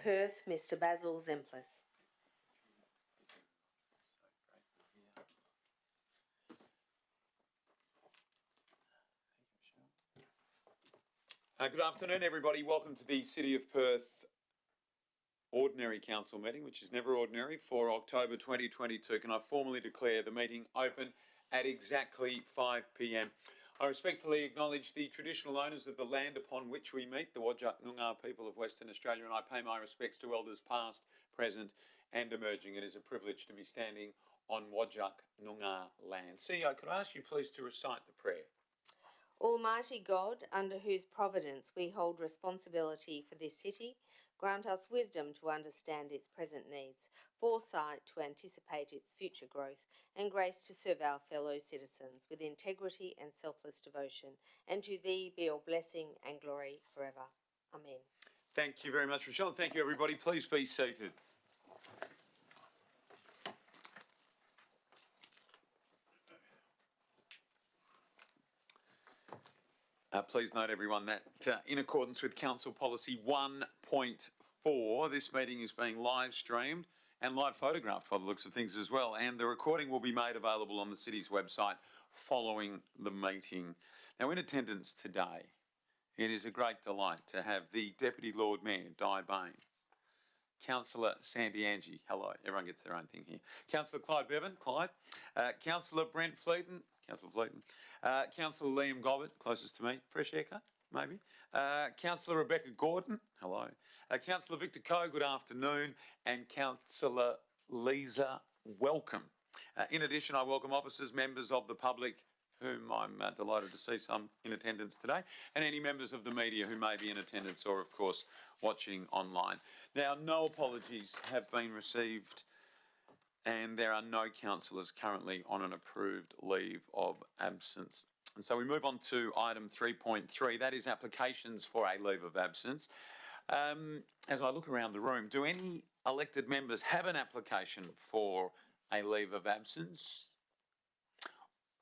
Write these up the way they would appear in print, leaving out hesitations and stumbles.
Perth, Mr. Basil Zemplis. Good afternoon, everybody. Welcome to the City of Perth Ordinary Council meeting, which is never ordinary, for October 2022. Can I formally declare the meeting open at exactly 5 p.m. I respectfully acknowledge the traditional owners of the land upon which we meet, the Whadjuk Noongar people of Western Australia, and I pay my respects to elders past, present and emerging. It is a privilege to be standing on Whadjuk Noongar land. CEO, could I ask you please to recite the prayer? Almighty God, under whose providence we hold responsibility for this city, grant us wisdom to understand its present needs, foresight to anticipate its future growth, and grace to serve our fellow citizens with integrity and selfless devotion. And to thee be all blessing and glory forever. Amen. Thank you very much, Michelle. Thank you, everybody. Please be seated. Please note, everyone, that in accordance with Council Policy 1.4, this meeting is being live streamed and live photographed by the looks of things as well, and the recording will be made available on the City's website following the meeting. Now, in attendance today, it is a great delight to have the Deputy Lord Mayor, Di Bain, Councillor Sandy Angie, hello, everyone gets their own thing here, Councillor Clyde Bevan, Clyde, Councillor Brent Fleeton, Councillor Fleeton, Councillor Liam Gobbett, closest to me, fresh haircut, maybe, Councillor Rebecca Gordon, hello, Councillor Victor Coe, good afternoon, and Councillor Lisa, welcome. In addition, I welcome officers, members of the public, whom I'm delighted to see some in attendance today, and any members of the media who may be in attendance or, of course, watching online. Now, no apologies have been received, and there are no councillors currently on an approved leave of absence. And so we move on to item 3.3, that is applications for a leave of absence. As I look around the room, do any elected members have an application for a leave of absence?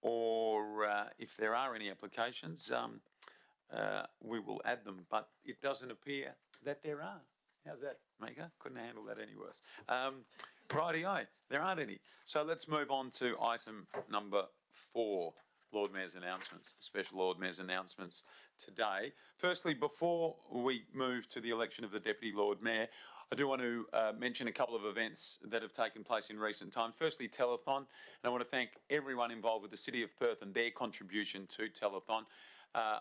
Or if there are any applications, we will add them, but it doesn't appear that there are. How's that, Mika? Couldn't handle that any worse. Righty-o, there aren't any. So let's move on to item number 4, Lord Mayor's announcements, special Lord Mayor's announcements today. Firstly, before we move to the election of the Deputy Lord Mayor, I do want to mention a couple of events that have taken place in recent times. Firstly, Telethon, and I want to thank everyone involved with the City of Perth and their contribution to Telethon.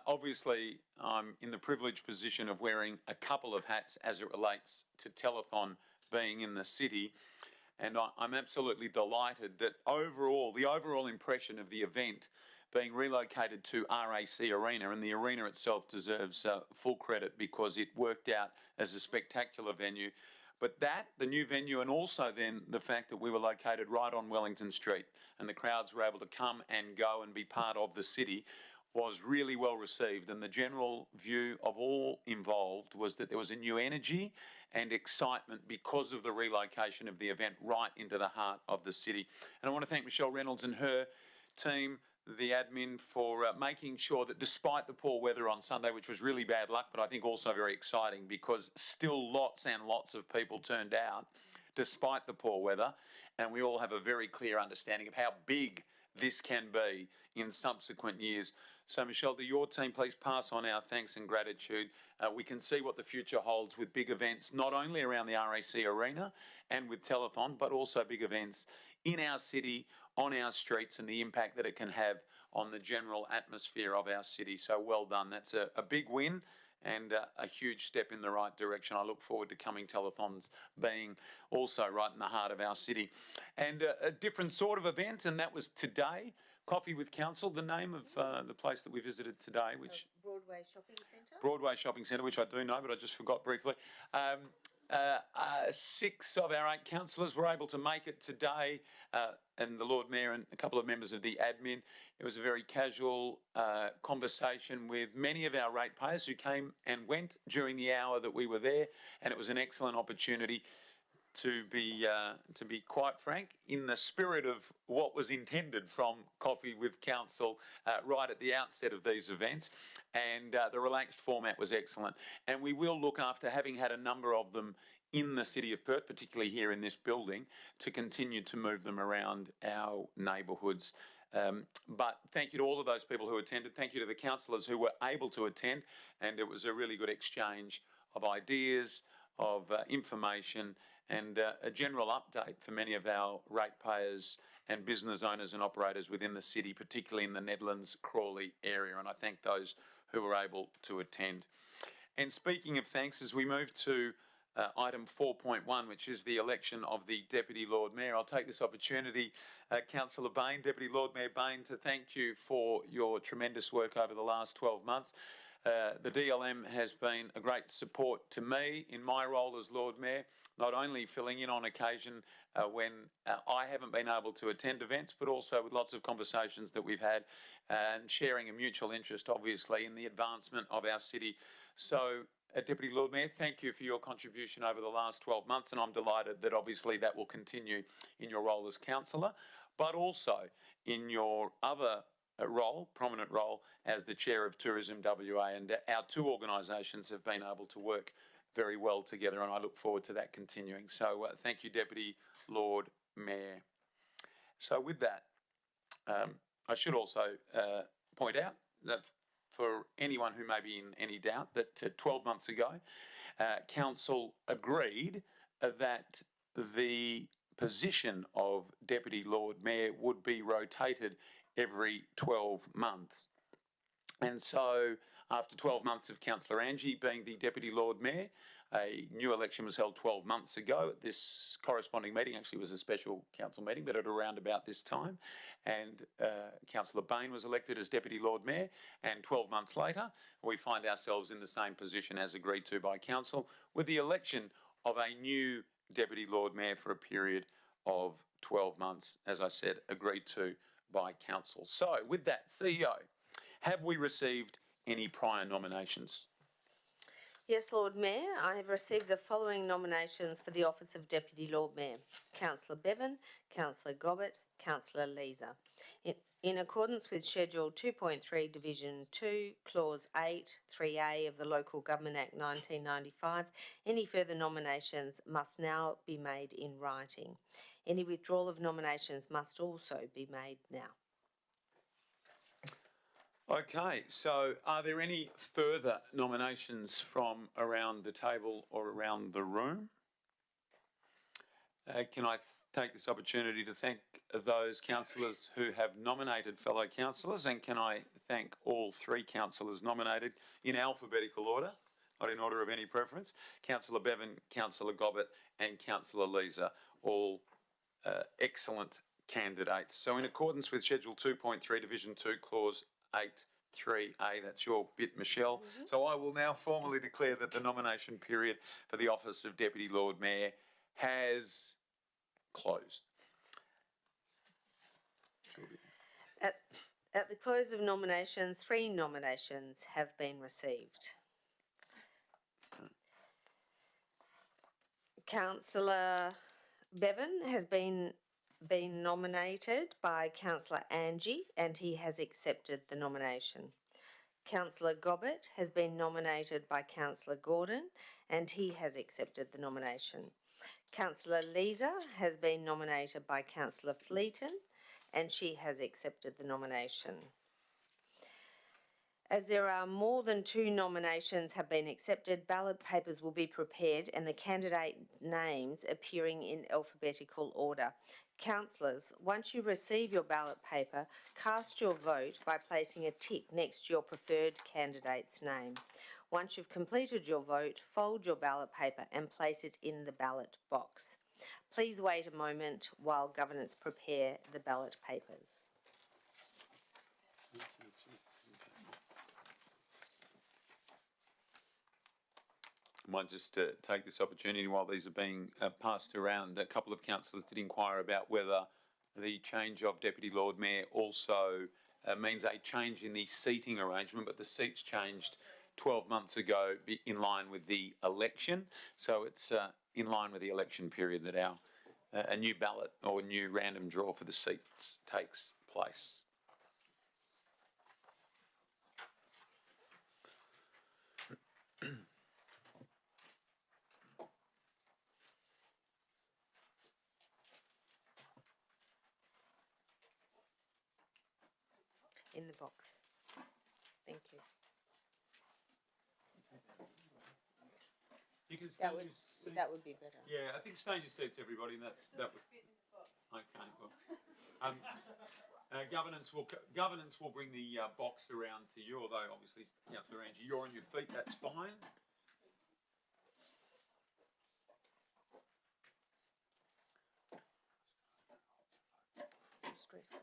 Obviously, I'm in the privileged position of wearing a couple of hats as it relates to Telethon being in the city, and I'm absolutely delighted that the overall impression of the event being relocated to RAC Arena, and the arena itself deserves full credit because it worked out as a spectacular venue. But the new venue, and also then the fact that we were located right on Wellington Street and the crowds were able to come and go and be part of the city, was really well received, and the general view of all involved was that there was a new energy and excitement because of the relocation of the event right into the heart of the city. And I want to thank Michelle Reynolds and her team, the admin, for making sure that despite the poor weather on Sunday, which was really bad luck, but I think also very exciting because still lots and lots of people turned out despite the poor weather, and we all have a very clear understanding of how big this can be in subsequent years. So, Michelle, to your team, please pass on our thanks and gratitude. We can see what the future holds with big events, not only around the RAC Arena and with Telethon, but also big events in our city, on our streets, and the impact that it can have on the general atmosphere of our city. So well done. That's a big win and a huge step in the right direction. I look forward to coming telethons being also right in the heart of our city. And a different sort of event, and that was today, Coffee with Council, the name of the place that we visited today, which... Broadway Shopping Centre? Broadway Shopping Centre, which I do know, but I just forgot briefly. 6 of our 8 councillors were able to make it today, and the Lord Mayor and a couple of members of the admin. It was a very casual conversation with many of our ratepayers who came and went during the hour that we were there, and it was an excellent opportunity to be quite frank, in the spirit of what was intended from Coffee with Council right at the outset of these events, and the relaxed format was excellent. And we will look, after having had a number of them in the city of Perth, particularly here in this building, to continue to move them around our neighbourhoods. But thank you to all of those people who attended. Thank you to the councillors who were able to attend, and it was a really good exchange of ideas, of information, and a general update for many of our ratepayers and business owners and operators within the city, particularly in the Nedlands Crawley area. And I thank those who were able to attend. And speaking of thanks, as we move to item 4.1, which is the election of the Deputy Lord Mayor, I'll take this opportunity, Councillor Bain, Deputy Lord Mayor Bain, to thank you for your tremendous work over the last 12 months. The DLM has been a great support to me in my role as Lord Mayor, not only filling in on occasion when I haven't been able to attend events, but also with lots of conversations that we've had and sharing a mutual interest, obviously, in the advancement of our city. So, Deputy Lord Mayor, thank you for your contribution over the last 12 months, and I'm delighted that obviously that will continue in your role as councillor, but also in your other role, prominent role, as the Chair of Tourism WA, and our two organisations have been able to work very well together, and I look forward to that continuing. So thank you, Deputy Lord Mayor. So with that, I should also point out that for anyone who may be in any doubt, that 12 months ago, Council agreed that the position of Deputy Lord Mayor would be rotated every 12 months. And so after 12 months of Councillor Angie being the Deputy Lord Mayor, a new election was held 12 months ago. This corresponding meeting actually was a special council meeting, but at around about this time. And Councillor Bain was elected as Deputy Lord Mayor, and 12 months later, we find ourselves in the same position as agreed to by Council, with the election of a new Deputy Lord Mayor for a period of 12 months, as I said, agreed to by Council. So, with that, CEO, have we received any prior nominations? Yes, Lord Mayor, I have received the following nominations for the office of Deputy Lord Mayor: Councillor Bevan, Councillor Gobbett, Councillor Leeser. In accordance with Schedule 2.3, Division 2, Clause 8, 3A of the Local Government Act 1995, any further nominations must now be made in writing. Any withdrawal of nominations must also be made now. Okay, so are there any further nominations from around the table or around the room? Can I take this opportunity to thank those councillors who have nominated fellow councillors, and can I thank all three councillors nominated in alphabetical order, not in order of any preference: Councillor Bevan, Councillor Gobbett and Councillor Leeser, all excellent candidates. So in accordance with Schedule 2.3, Division 2, Clause 8, 3A, that's your bit, Michelle. So I will now formally declare that the nomination period for the office of Deputy Lord Mayor has closed. At the close of nominations, 3 nominations have been received. Councillor Bevan has been nominated by Councillor Angie, and he has accepted the nomination. Councillor Gobbett has been nominated by Councillor Gordon, and he has accepted the nomination. Councillor Leeser has been nominated by Councillor Fleeton, and she has accepted the nomination. As there are more than 2 nominations have been accepted, ballot papers will be prepared and the candidate names appearing in alphabetical order. Councillors, once you receive your ballot paper, cast your vote by placing a tick next to your preferred candidate's name. Once you've completed your vote, fold your ballot paper and place it in the ballot box. Please wait a moment while governance prepare the ballot papers. I might just take this opportunity while these are being passed around. A couple of councillors did inquire about whether the change of Deputy Lord Mayor also means a change in the seating arrangement, but the seats changed 12 months ago in line with the election. So it's in line with the election period, that a new ballot or a new random draw for the seats takes place. In the box. Thank you. You can That would be better. Yeah, I think change your seats, everybody, and that would. Okay, well, governance will bring the box around to you. Although obviously, Councillor Angie, you're on your feet. That's fine. So stressful.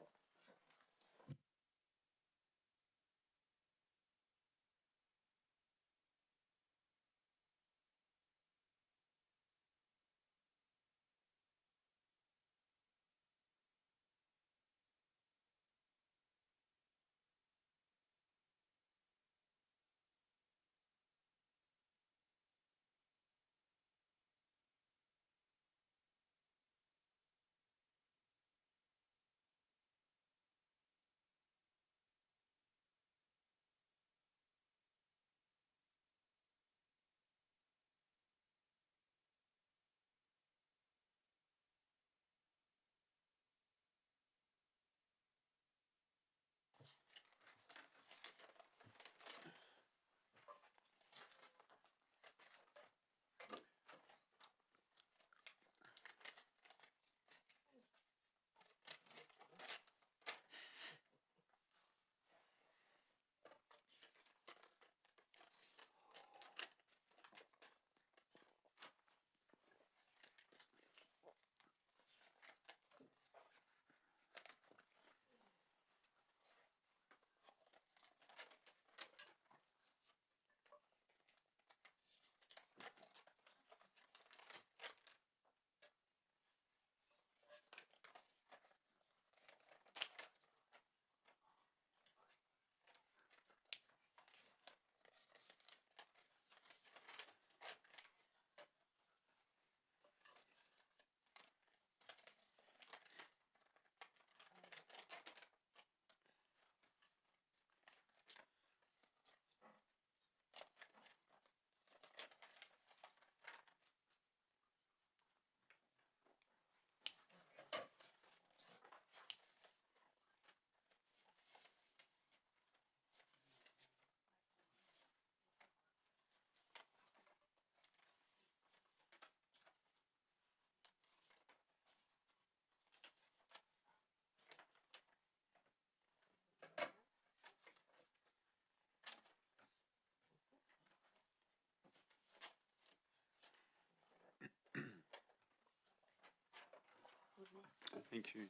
Thank you.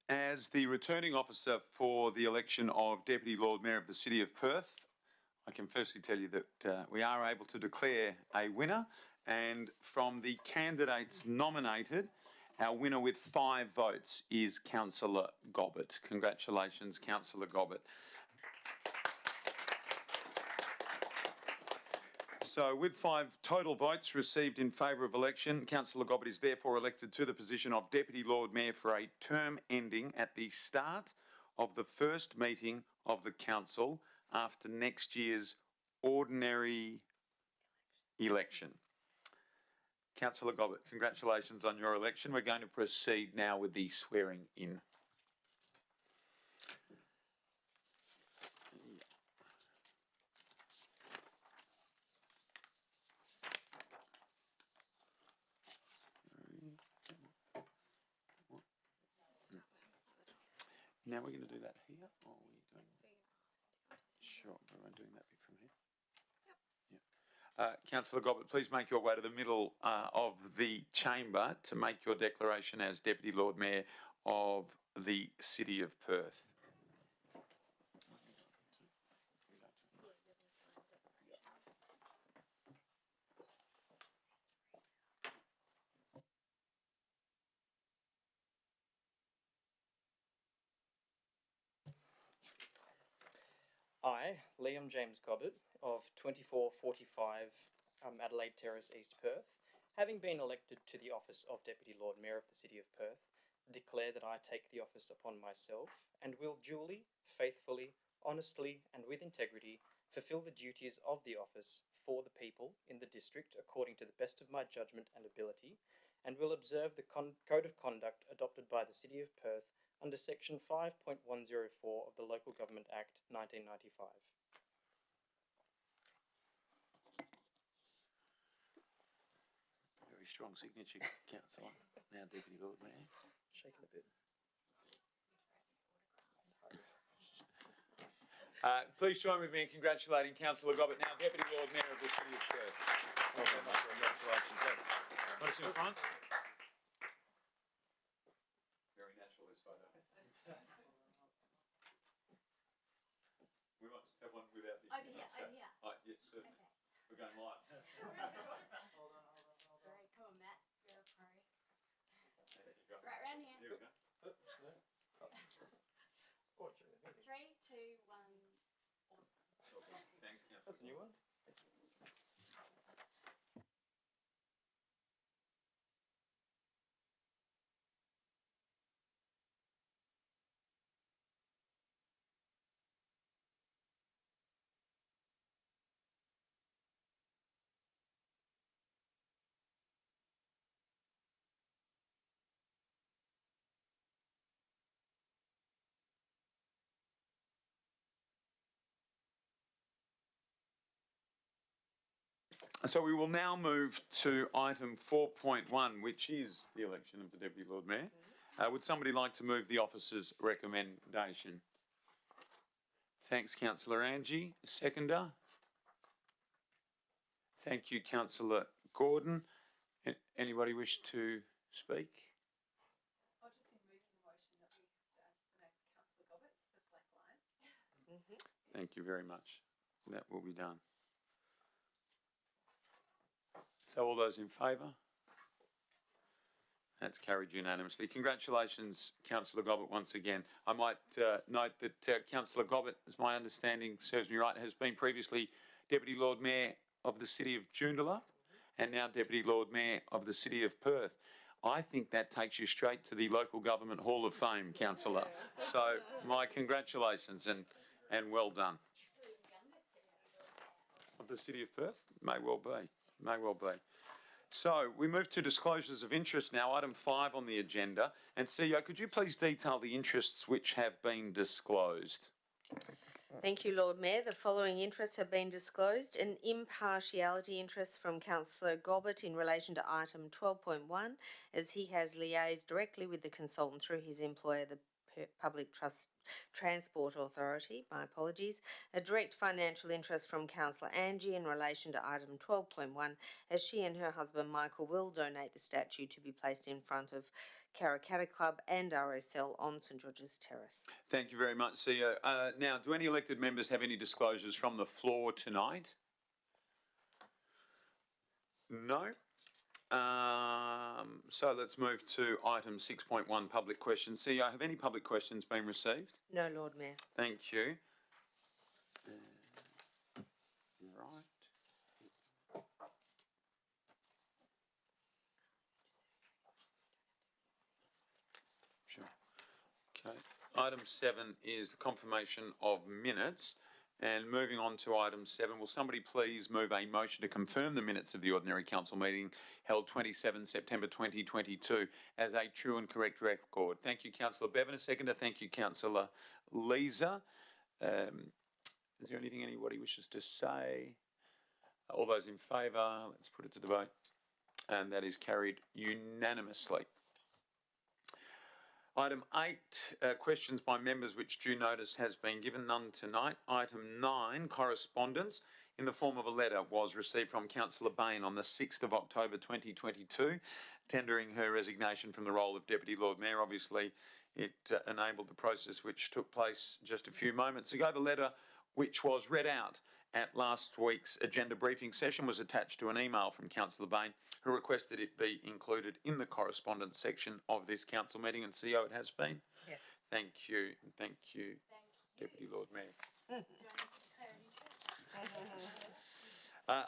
As the returning officer for the election of Deputy Lord Mayor of the City of Perth, I can firstly tell you that we are able to declare a winner, and from the candidates nominated, our winner with 5 votes is Councillor Gobbett. Congratulations, Councillor Gobbett. So, with 5 total votes received in favour of election, Councillor Gobbett is therefore elected to the position of Deputy Lord Mayor for a term ending at the start of the first meeting of the Council after next year's ordinary election. Councillor Gobbett, congratulations on your election. We're going to proceed now with the swearing in. Now we're going to do that here, or are we doing? Sure, but I'm doing that bit from here. Yep. Councillor Gobbett, please make your way to the middle of the chamber to make your declaration as Deputy Lord Mayor of the City of Perth. I, Liam James Gobbett, of 2445 Adelaide Terrace, East Perth, having been elected to the office of Deputy Lord Mayor of the City of Perth, declare that I take the office upon myself and will duly, faithfully, honestly, and with integrity fulfil the duties of the office for the people in the district according to the best of my judgment and ability, and will observe the Code of Conduct adopted by the City of Perth under Section 5.104 of the Local Government Act 1995. Very strong signature, Councillor. Now Deputy Lord Mayor. Shaking a bit. Please join with me in congratulating Councillor Gobbett, now Deputy Lord Mayor of the City of Perth. Well done, mate. Congratulations. Want to sit in front? Very natural, this photo. We might just have one without the... Over here, over here. Yes, certainly. Okay. We're going live. Hold on. Sorry, come on, Matt. You're a pro. There you go. Right round here. Here we go. Three, two, one. Awesome. Thanks, Councillor. That's a new one. So we will now move to item 4.1, which is the election of the Deputy Lord Mayor. Would somebody like to move the officer's recommendation? Thanks, Councillor Angie. Seconder? Thank you, Councillor Gordon. Anybody wish to speak? I'll just in moving the motion that we have to add Councillor Gobbett's the black line. Thank you very much. That will be done. So all those in favour? That's carried unanimously. Congratulations, Councillor Gobbett, once again. I might note that Councillor Gobbett, as my understanding serves me right, has been previously Deputy Lord Mayor of the City of Joondalup and now Deputy Lord Mayor of the City of Perth. I think that takes you straight to the Local Government Hall of Fame, Councillor. So my congratulations and well done. Of the City of Perth? May well be. May well be. So we move to disclosures of interest now, item 5 on the agenda. And CEO, could you please detail the interests which have been disclosed? Thank you, Lord Mayor. The following interests have been disclosed. An impartiality interest from Councillor Gobbett in relation to item 12.1, as he has liaised directly with the consultant through his employer, the Public Transport Authority, my apologies. A direct financial interest from Councillor Angie in relation to item 12.1, as she and her husband Michael will donate the statue to be placed in front of Karrakatta Club and RSL on St George's Terrace. Thank you very much, CEO. Now, do any elected members have any disclosures from the floor tonight? No? So let's move to item 6.1, public questions. CEO, have any public questions been received? No, Lord Mayor. Thank you. Right. Sure. Okay. Item 7 is the confirmation of minutes. And moving on to item 7, will somebody please move a motion to confirm the minutes of the ordinary council meeting held 27 September 2022 as a true and correct record? Thank you, Councillor Bevan. A seconder. Thank you, Councillor Leeser. Is there anything anybody wishes to say? All those in favour, let's put it to the vote. And that is carried unanimously. Item 8, questions by members which due notice has been given, none tonight. Item 9, correspondence. in the form of a letter was received from Councillor Bain on the 6th of October 2022, tendering her resignation from the role of Deputy Lord Mayor. Obviously, it enabled the process which took place just a few moments ago. The letter, which was read out at last week's agenda briefing session, was attached to an email from Councillor Bain, who requested it be included in the correspondence section of this council meeting, and CEO it has been. Yes. Thank you, Deputy Lord Mayor. Do you want me to declare an interest?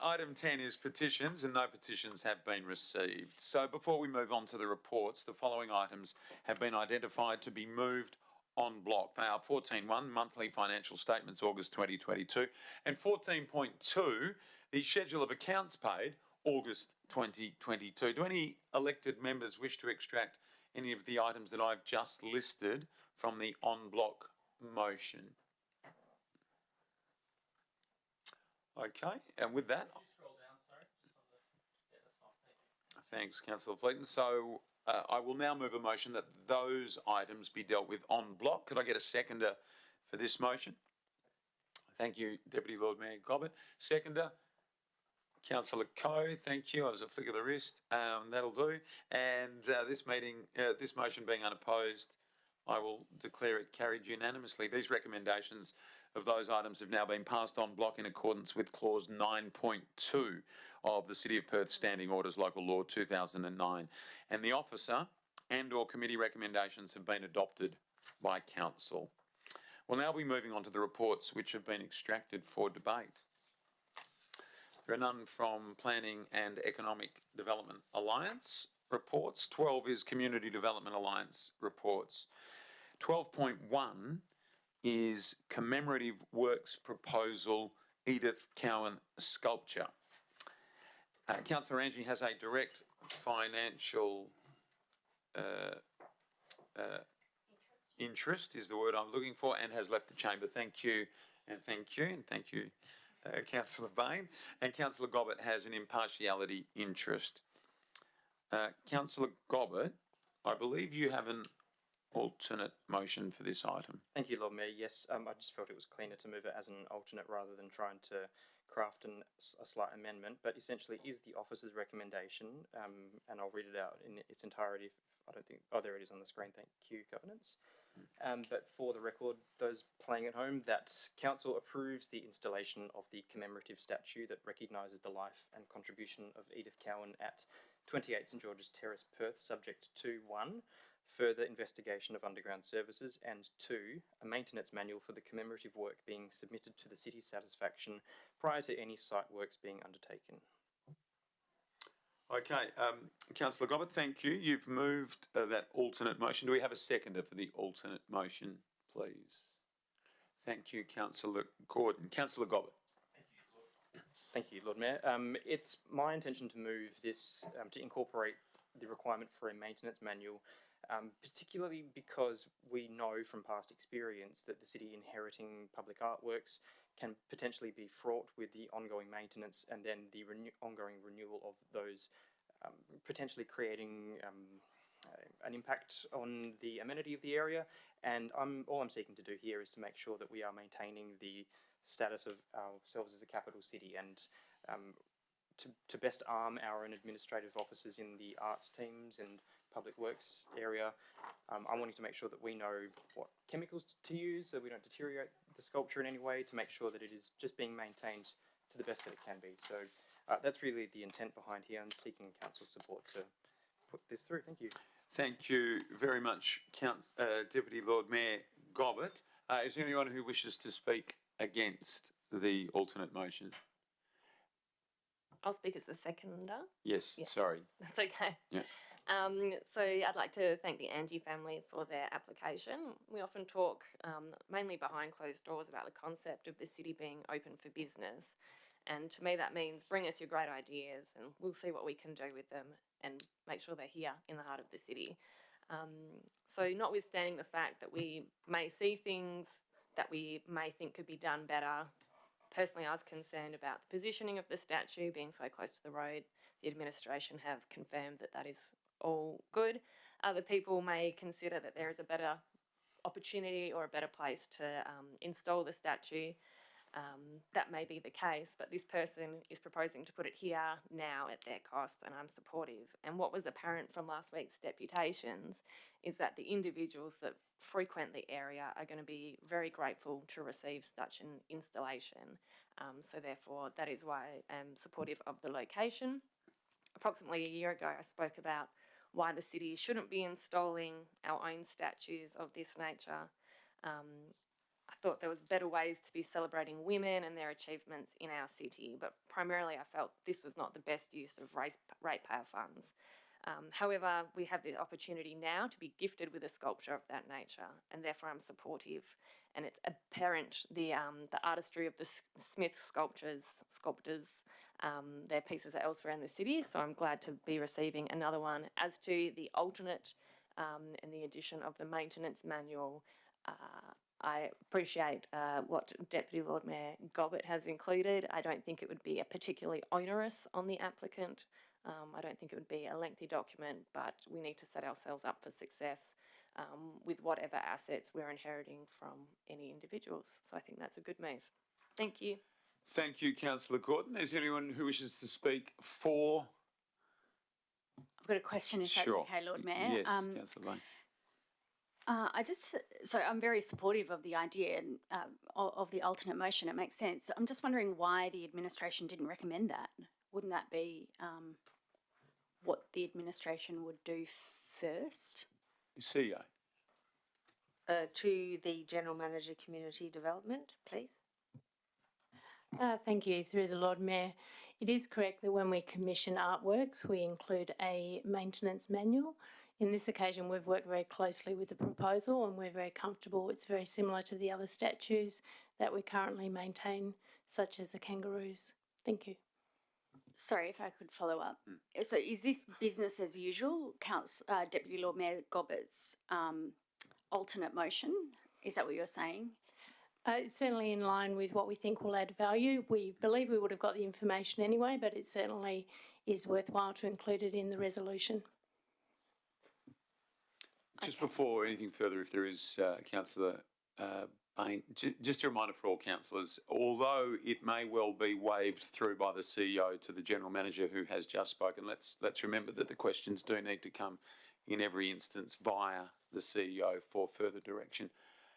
Item 10 is petitions, and no petitions have been received. So before we move on to the reports, the following items have been identified to be moved on block. They are 14.1, monthly financial statements, August 2022, and 14.2, the schedule of accounts paid, August 2022. Do any elected members wish to extract any of the items that I've just listed from the on block motion? Okay, and with that, Could you scroll down, sorry? Just on the, yeah, that's fine, thank you. thanks, Councillor Fleeton. So I will now move a motion that those items be dealt with en bloc. Could I get a seconder for this motion? Thank you, Deputy Lord Mayor Gobbett. Seconder, Councillor Coe. Thank you. I was a flick of the wrist. That'll do. And this motion being unopposed, I will declare it carried unanimously. These recommendations of those items have now been passed on block in accordance with clause 9.2 of the City of Perth Standing Orders Local Law 2009, and the officer and or committee recommendations have been adopted by council. We'll now be moving on to the reports which have been extracted for debate. There are none from Planning and Economic Development Alliance reports. 12 is Community Development Alliance reports. 12.1 is Commemorative Works Proposal Edith Cowan Sculpture. Councillor Angie has a direct financial interest is the word I'm looking for, and has left the chamber. Thank you, Councillor Bain. And Councillor Gobbett has an impartiality interest. Councillor Gobbett, I believe you have an alternate motion for this item. Thank you, Lord Mayor. Yes, I just felt it was cleaner to move it as an alternate rather than trying to craft a slight amendment, but essentially is the officer's recommendation, and I'll read it out in its entirety. There it is on the screen, thank you, Governance. But for the record, those playing at home, that Council approves the installation of the commemorative statue that recognises the life and contribution of Edith Cowan at 28 St George's Terrace, Perth, subject to 1, further investigation of underground services, and 2, a maintenance manual for the commemorative work being submitted to the city's satisfaction prior to any site works being undertaken. Okay, Councillor Gobbett, thank you. You've moved that alternate motion. Do we have a seconder for the alternate motion, please? Thank you, Councillor Gordon. Councillor Gobbett. Thank you, Lord Mayor. It's my intention to move this to incorporate the requirement for a maintenance manual, particularly because we know from past experience that the city inheriting public artworks can potentially be fraught with the ongoing maintenance and then the ongoing renewal of those, potentially creating an impact on the amenity of the area. And all I'm seeking to do here is to make sure that we are maintaining the status of ourselves as a capital city, and to best arm our own administrative officers in the arts teams and public works area. I'm wanting to make sure that we know what chemicals to use so we don't deteriorate the sculpture in any way, to make sure that it is just being maintained to the best that it can be. So that's really the intent behind here, and seeking council support to put this through. Thank you. Thank you very much, Deputy Lord Mayor Gobbett. Is there anyone who wishes to speak against the alternate motion? I'll speak as the seconder. Yes, Yes. sorry. That's okay. Yeah. So I'd like to thank the Angie family for their application. We often talk, mainly behind closed doors, about the concept of the city being open for business. And to me, that means bring us your great ideas and we'll see what we can do with them and make sure they're here in the heart of the city. So notwithstanding the fact that we may see things that we may think could be done better, personally, I was concerned about the positioning of the statue being so close to the road. The administration have confirmed that that is all good. Other people may consider that there is a better opportunity or a better place to install the statue. that may be the case, but this person is proposing to put it here now at their cost, and I'm supportive. And what was apparent from last week's deputations is that the individuals that frequent the area are going to be very grateful to receive such an installation. So therefore, that is why I'm supportive of the location. Approximately a year ago, I spoke about why the city shouldn't be installing our own statues of this nature. I thought there was better ways to be celebrating women and their achievements in our city, but primarily I felt this was not the best use of ratepayer funds. However, we have the opportunity now to be gifted with a sculpture of that nature, and therefore I'm supportive. And it's apparent the artistry of the Smith sculptors, their pieces are elsewhere in the city, so I'm glad to be receiving another one. As to the alternate and the addition of the maintenance manual, I appreciate what Deputy Lord Mayor Gobbett has included. I don't think it would be a particularly onerous on the applicant. I don't think it would be a lengthy document, but we need to set ourselves up for success with whatever assets we're inheriting from any individuals. So I think that's a good move. Thank you. Thank you, Councillor Gordon. Is there anyone who wishes to speak for? I've got a question, if Sure. that's okay, Lord Mayor. Yes, Councillor Lane. So I'm very supportive of the idea and of the alternate motion. It makes sense. I'm just wondering why the administration didn't recommend that. Wouldn't that be what the administration would do first? CEO. To the General Manager Community Development, please. Thank you. Through the Lord Mayor, it is correct that when we commission artworks, we include a maintenance manual. In this occasion, we've worked very closely with the proposal and we're very comfortable. It's very similar to the other statues that we currently maintain, such as the kangaroos. Thank you. Sorry, if I could follow up. So is this business as usual, Deputy Lord Mayor Gobbett's alternate motion? Is that what you're saying? It's certainly in line with what we think will add value. We believe we would have got the information anyway, but it certainly is worthwhile to include it in the resolution. Just before anything further, if there is, Councillor Bain, just a reminder for all councillors, although it may well be waved through by the CEO to the General Manager who has just spoken, let's remember that the questions do need to come in every instance via the CEO for further direction.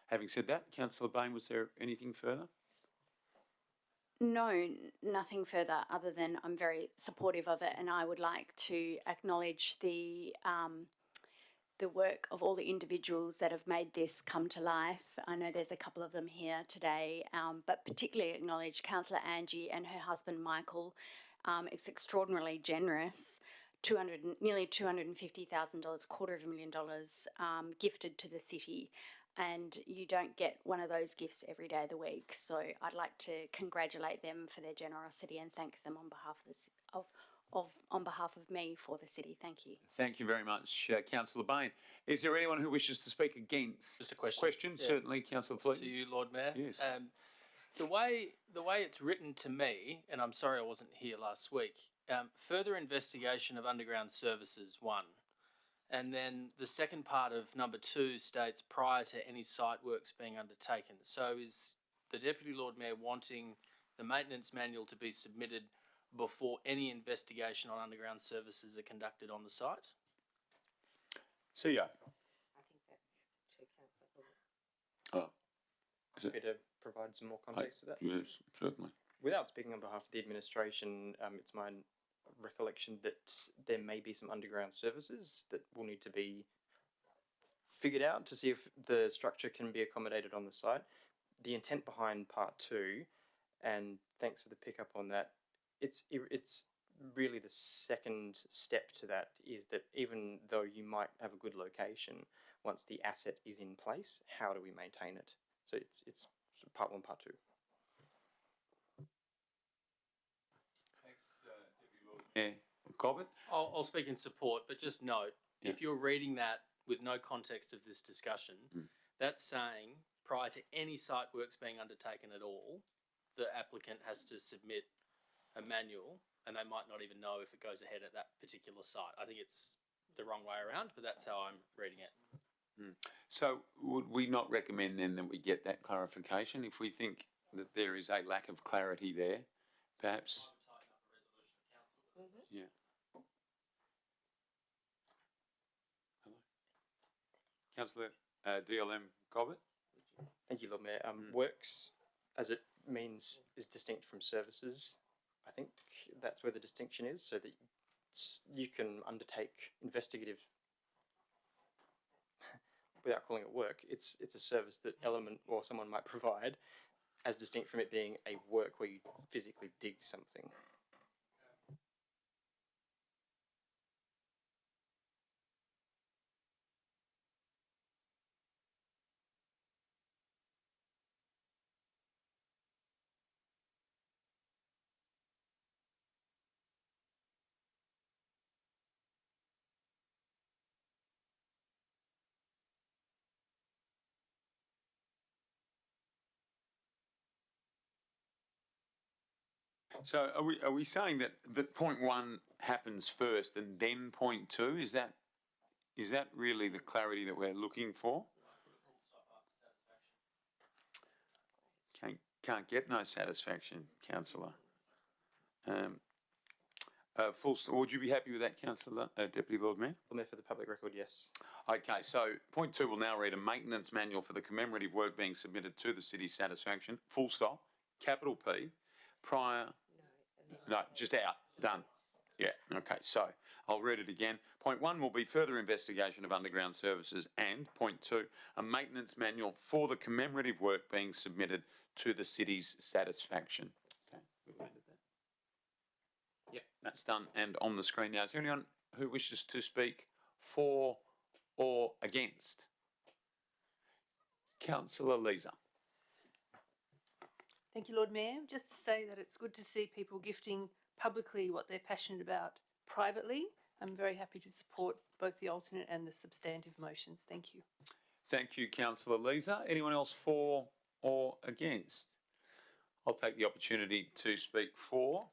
Having said that, Councillor Bain, was there anything further? No, nothing further other than I'm very supportive of it, and I would like to acknowledge the work of all the individuals that have made this come to life. I know there's a couple of them here today, but particularly acknowledge Councillor Angie and her husband Michael. It's extraordinarily generous. Nearly $250,000, $250,000 gifted to the city. And you don't get one of those gifts every day of the week. So I'd like to congratulate them for their generosity and thank them on behalf of me for the city. Thank you. Thank you very much, Councillor Bain. Is there anyone who wishes to speak against? Just a question. Yeah. Certainly, Councillor Fleet. To you, Lord Mayor. Yes. The way it's written to me, and I'm sorry I wasn't here last week. Further investigation of underground services 1. And then the second part of number 2 states prior to any site works being undertaken. So is the Deputy Lord Mayor wanting the maintenance manual to be submitted before any investigation on underground services are conducted on the site? CEO. I think that's to Councillor. Oh. Is it? Happy to provide some more context to that. Yes, certainly. Without speaking on behalf of the administration, it's my recollection that there may be some underground services that will need to be figured out to see if the structure can be accommodated on the site. The intent behind part 2, and thanks for the pickup on that, it's really the second step to that is that even though you might have a good location, once the asset is in place, how do we maintain it? So it's part 1, part 2. Yeah, Corbett? I'll speak in support, but just note, if you're reading that with no context of this discussion, that's saying prior to any site works being undertaken at all, the applicant has to submit a manual, and they might not even know if it goes ahead at that particular site. I think it's the wrong way around, but that's how I'm reading it. So would we not recommend then that we get that clarification if we think that there is a lack of clarity there, perhaps. Yeah. Hello. Councillor DLM Cobbett. Thank you, Lord Mayor. Works, as it means, is distinct from services. I think that's where the distinction is, so that you can undertake investigative without calling it work. It's a service that element or someone might provide, as distinct from it being a work where you physically dig something. So are we saying that point one happens first and then point two? Is that really the clarity that we're looking for? Can't get no satisfaction, councillor. Would you be happy with that, councillor, Deputy Lord Mayor? Lord Mayor, for the public record, yes. Okay, so point two will now read a maintenance manual for the commemorative work being submitted to the city's satisfaction. Full stop. Capital P. Prior. No, just out. Done. Yeah. Okay. So I'll read it again. Point one will be further investigation of underground services, and point two, a maintenance manual for the commemorative work being submitted to the city's satisfaction. Okay, we've landed that. Yep, that's done and on the screen now. Is there anyone who wishes to speak for or against? Councillor Leeser. Thank you, Lord Mayor. Just to say that it's good to see people gifting publicly what they're passionate about privately. I'm very happy to support both the alternate and the substantive motions. Thank you. Thank you, Councillor Leeser. Anyone else for or against? I'll take the opportunity to speak for.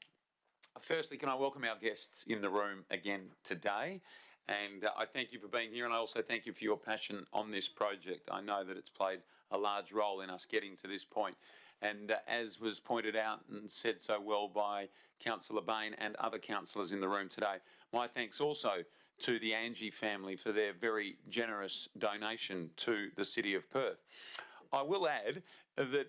Firstly, can I welcome our guests in the room again today? And I thank you for being here, and I also thank you for your passion on this project. I know that it's played a large role in us getting to this point. And as was pointed out and said so well by Councillor Bain and other councillors in the room today, my thanks also to the Angie family for their very generous donation to the City of Perth. I will add that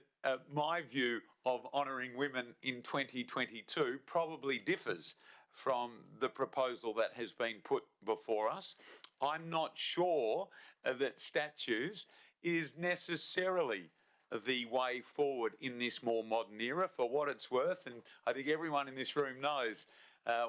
my view of honouring women in 2022 probably differs from the proposal that has been put before us. I'm not sure that statues is necessarily the way forward in this more modern era, for what it's worth. And I think everyone in this room knows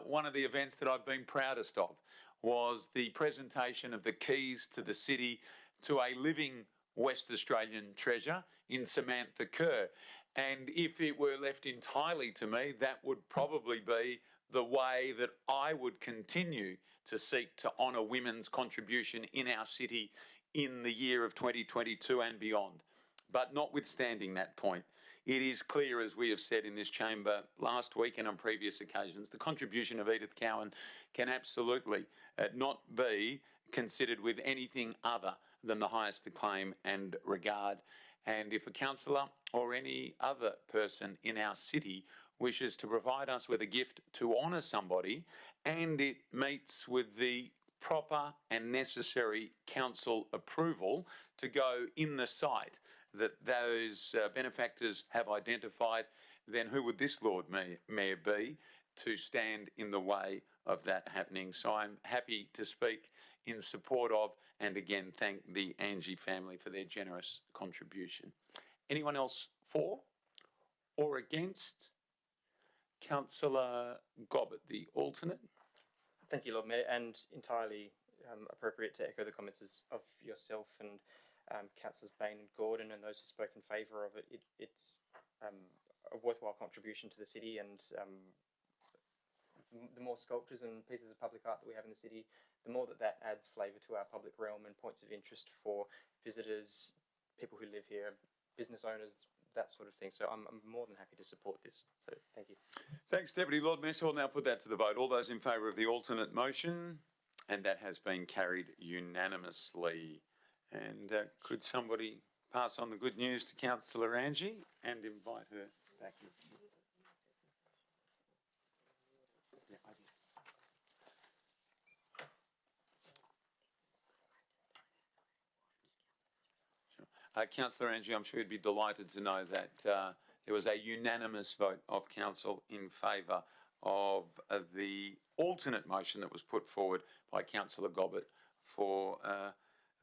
one of the events that I've been proudest of was the presentation of the keys to the city to a living West Australian treasure in Samantha Kerr. And if it were left entirely to me, that would probably be the way that I would continue to seek to honour women's contribution in our city in the year of 2022 and beyond. But notwithstanding that point, it is clear, as we have said in this chamber last week and on previous occasions, the contribution of Edith Cowan can absolutely not be considered with anything other than the highest acclaim and regard. And if a councillor or any other person in our city wishes to provide us with a gift to honour somebody, and it meets with the proper and necessary council approval to go in the site that those benefactors have identified, then who would this Lord Mayor be to stand in the way of that happening? So I'm happy to speak in support of, and again thank the Angie family for their generous contribution. Anyone else for or against? Councillor Gobbett, the alternate. Thank you, Lord Mayor, and entirely appropriate to echo the comments of yourself and Councillors Bain and Gordon and those who spoke in favour of it. It's a worthwhile contribution to the city, and the more sculptures and pieces of public art that we have in the city, the more that adds flavour to our public realm and points of interest for visitors, people who live here, business owners, that sort of thing. So I'm more than happy to support this. So thank you. Thanks, Deputy Lord Mayor. So I'll now put that to the vote. All those in favour of the alternate motion, and that has been carried unanimously. And could somebody pass on the good news to Councillor Angie and invite her back in. Yeah, I did. Councillor Angie, I'm sure you'd be delighted to know that there was a unanimous vote of council in favour of the alternate motion that was put forward by Councillor Gobbett for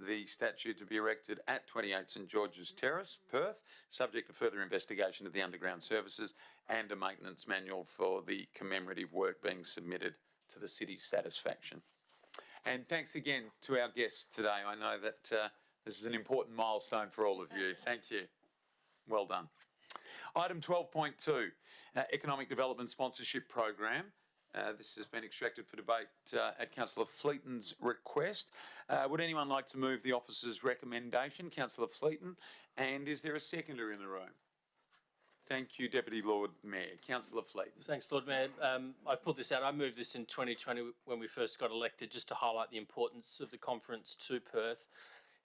the statue to be erected at 28 St George's Terrace, Perth, subject to further investigation of the underground services and a maintenance manual for the commemorative work being submitted to the city's satisfaction. And thanks again to our guests today. I know that this is an important milestone for all of you. Thank you. Well done. Item 12.2, Economic Development Sponsorship Program. This has been extracted for debate at Councillor Fleeton's request. Would anyone like to move the officer's recommendation? Councillor Fleeton. And is there a seconder in the room? Thank you, Deputy Lord Mayor. Councillor Fleeton. Thanks, Lord Mayor. I put this out. I moved this in 2020 when we first got elected, just to highlight the importance of the conference to Perth.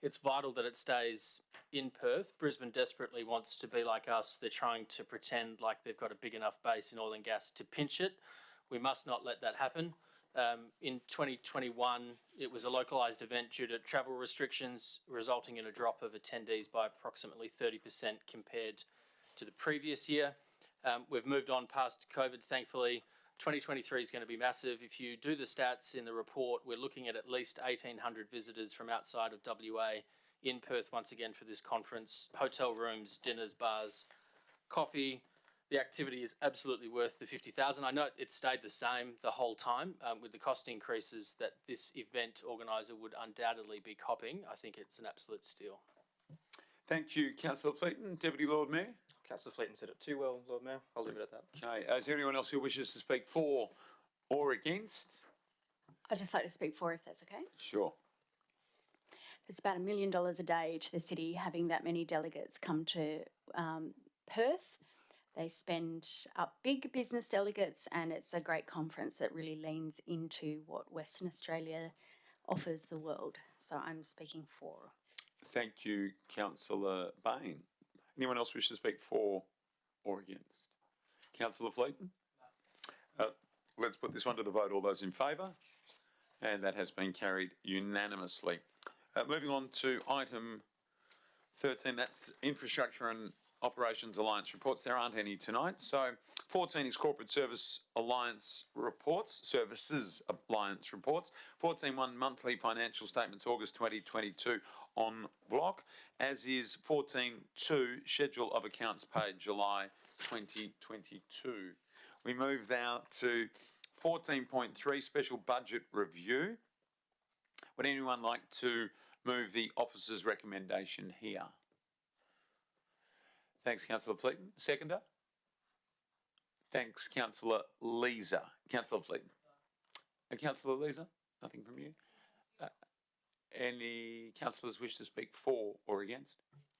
It's vital that it stays in Perth. Brisbane desperately wants to be like us. They're trying to pretend like they've got a big enough base in oil and gas to pinch it. We must not let that happen. In 2021, it was a localised event due to travel restrictions, resulting in a drop of attendees by approximately 30% compared to the previous year. We've moved on past COVID, thankfully. 2023 is going to be massive. If you do the stats in the report, we're looking at least 1,800 visitors from outside of WA in Perth once again for this conference. Hotel rooms, dinners, bars, coffee. The activity is absolutely worth the 50,000. I note it stayed the same the whole time with the cost increases that this event organiser would undoubtedly be copying. I think it's an absolute steal. Thank you, Councillor Fleeton. Deputy Lord Mayor. Councillor Fleeton said it too well, Lord Mayor. I'll leave it at that. Okay. Is there anyone else who wishes to speak for or against? I'd just like to speak for, if that's okay. Sure. It's about $1 million a day to the city having that many delegates come to Perth. They spend up big business delegates, and it's a great conference that really leans into what Western Australia offers the world. So I'm speaking for. Thank you, Councillor Bain. Anyone else wish to speak for or against? Councillor Fleeton? Let's put this one to the vote. All those in favour? And that has been carried unanimously. Moving on to item 13, that's Infrastructure and Operations Alliance reports. There aren't any tonight. So 14 is Corporate Service Alliance reports, Services Alliance reports. 14.1 monthly financial statements, August 2022 on block, as is 14.2 schedule of accounts paid July 2022. We move now to 14.3 special budget review. Would anyone like to move the officer's recommendation here? Thanks, Councillor Fleeton. Seconder? Thanks, Councillor Leeser. Councillor Fleeton. Councillor Leeser, nothing from you? Any councillors wish to speak for or against?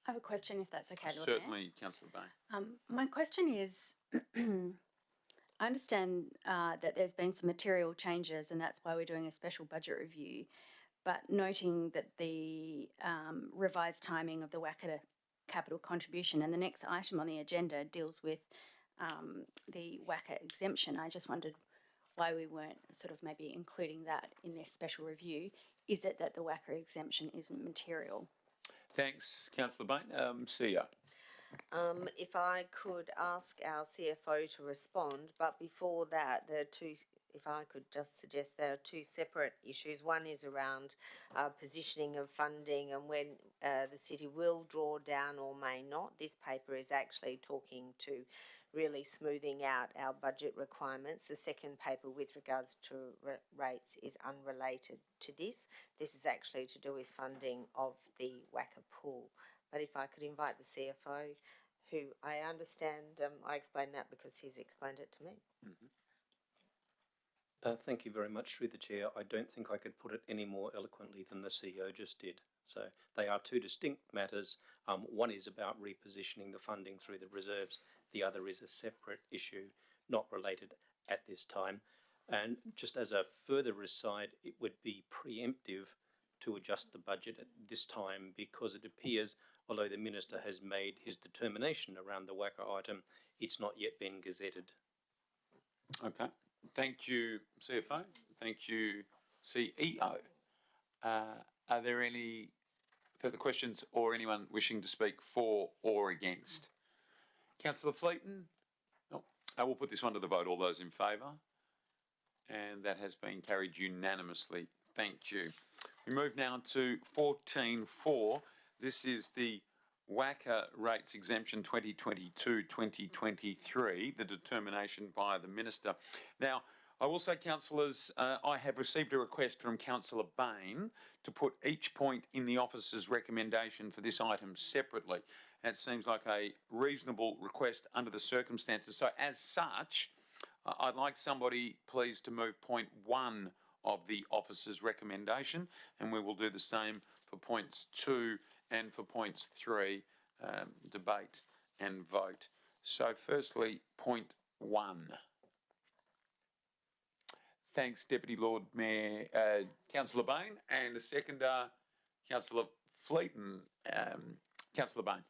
I have a question, if that's okay, Lord Mayor. Certainly, Councillor Bain. My question is, I understand that there's been some material changes, and that's why we're doing a special budget review, but noting that the revised timing of the WACA capital contribution and the next item on the agenda deals with the WACA exemption. I just wondered why we weren't sort of maybe including that in this special review. Is it that the WACA exemption isn't material? Thanks, Councillor Bain. CEO. If I could ask our CFO to respond, but before that, there are two, if I could just suggest there are two separate issues. One is around positioning of funding and when the city will draw down or may not. This paper is actually talking to really smoothing out our budget requirements. The second paper with regards to rates is unrelated to this. This is actually to do with funding of the WACA pool. But if I could invite the CFO, who I understand, I explained that because he's explained it to me. Thank you very much, through the Chair. I don't think I could put it any more eloquently than the CEO just did. So they are two distinct matters. One is about repositioning the funding through the reserves. The other is a separate issue, not related at this time. And just as a further aside, it would be preemptive to adjust the budget at this time because it appears although the Minister has made his determination around the WACA item, it's not yet been gazetted. Okay. Thank you, CFO. Thank you, CEO. Are there any further questions or anyone wishing to speak for or against? Councillor Fleeton? No. We'll put this one to the vote. All those in favour? And that has been carried unanimously. Thank you. We move now to 14.4. This is the WACA rates exemption 2022-2023, the determination by the Minister. Now, I will say, councillors, I have received a request from Councillor Bain to put each point in the officer's recommendation for this item separately. That seems like a reasonable request under the circumstances. So as such, I'd like somebody please to move point 1 of the officer's recommendation, and we will do the same for points 2 and for points 3, debate and vote. So firstly, point 1. Thanks, Deputy Lord Mayor, Councillor Bain, and a seconder, Councillor Fleeton. Councillor Bain.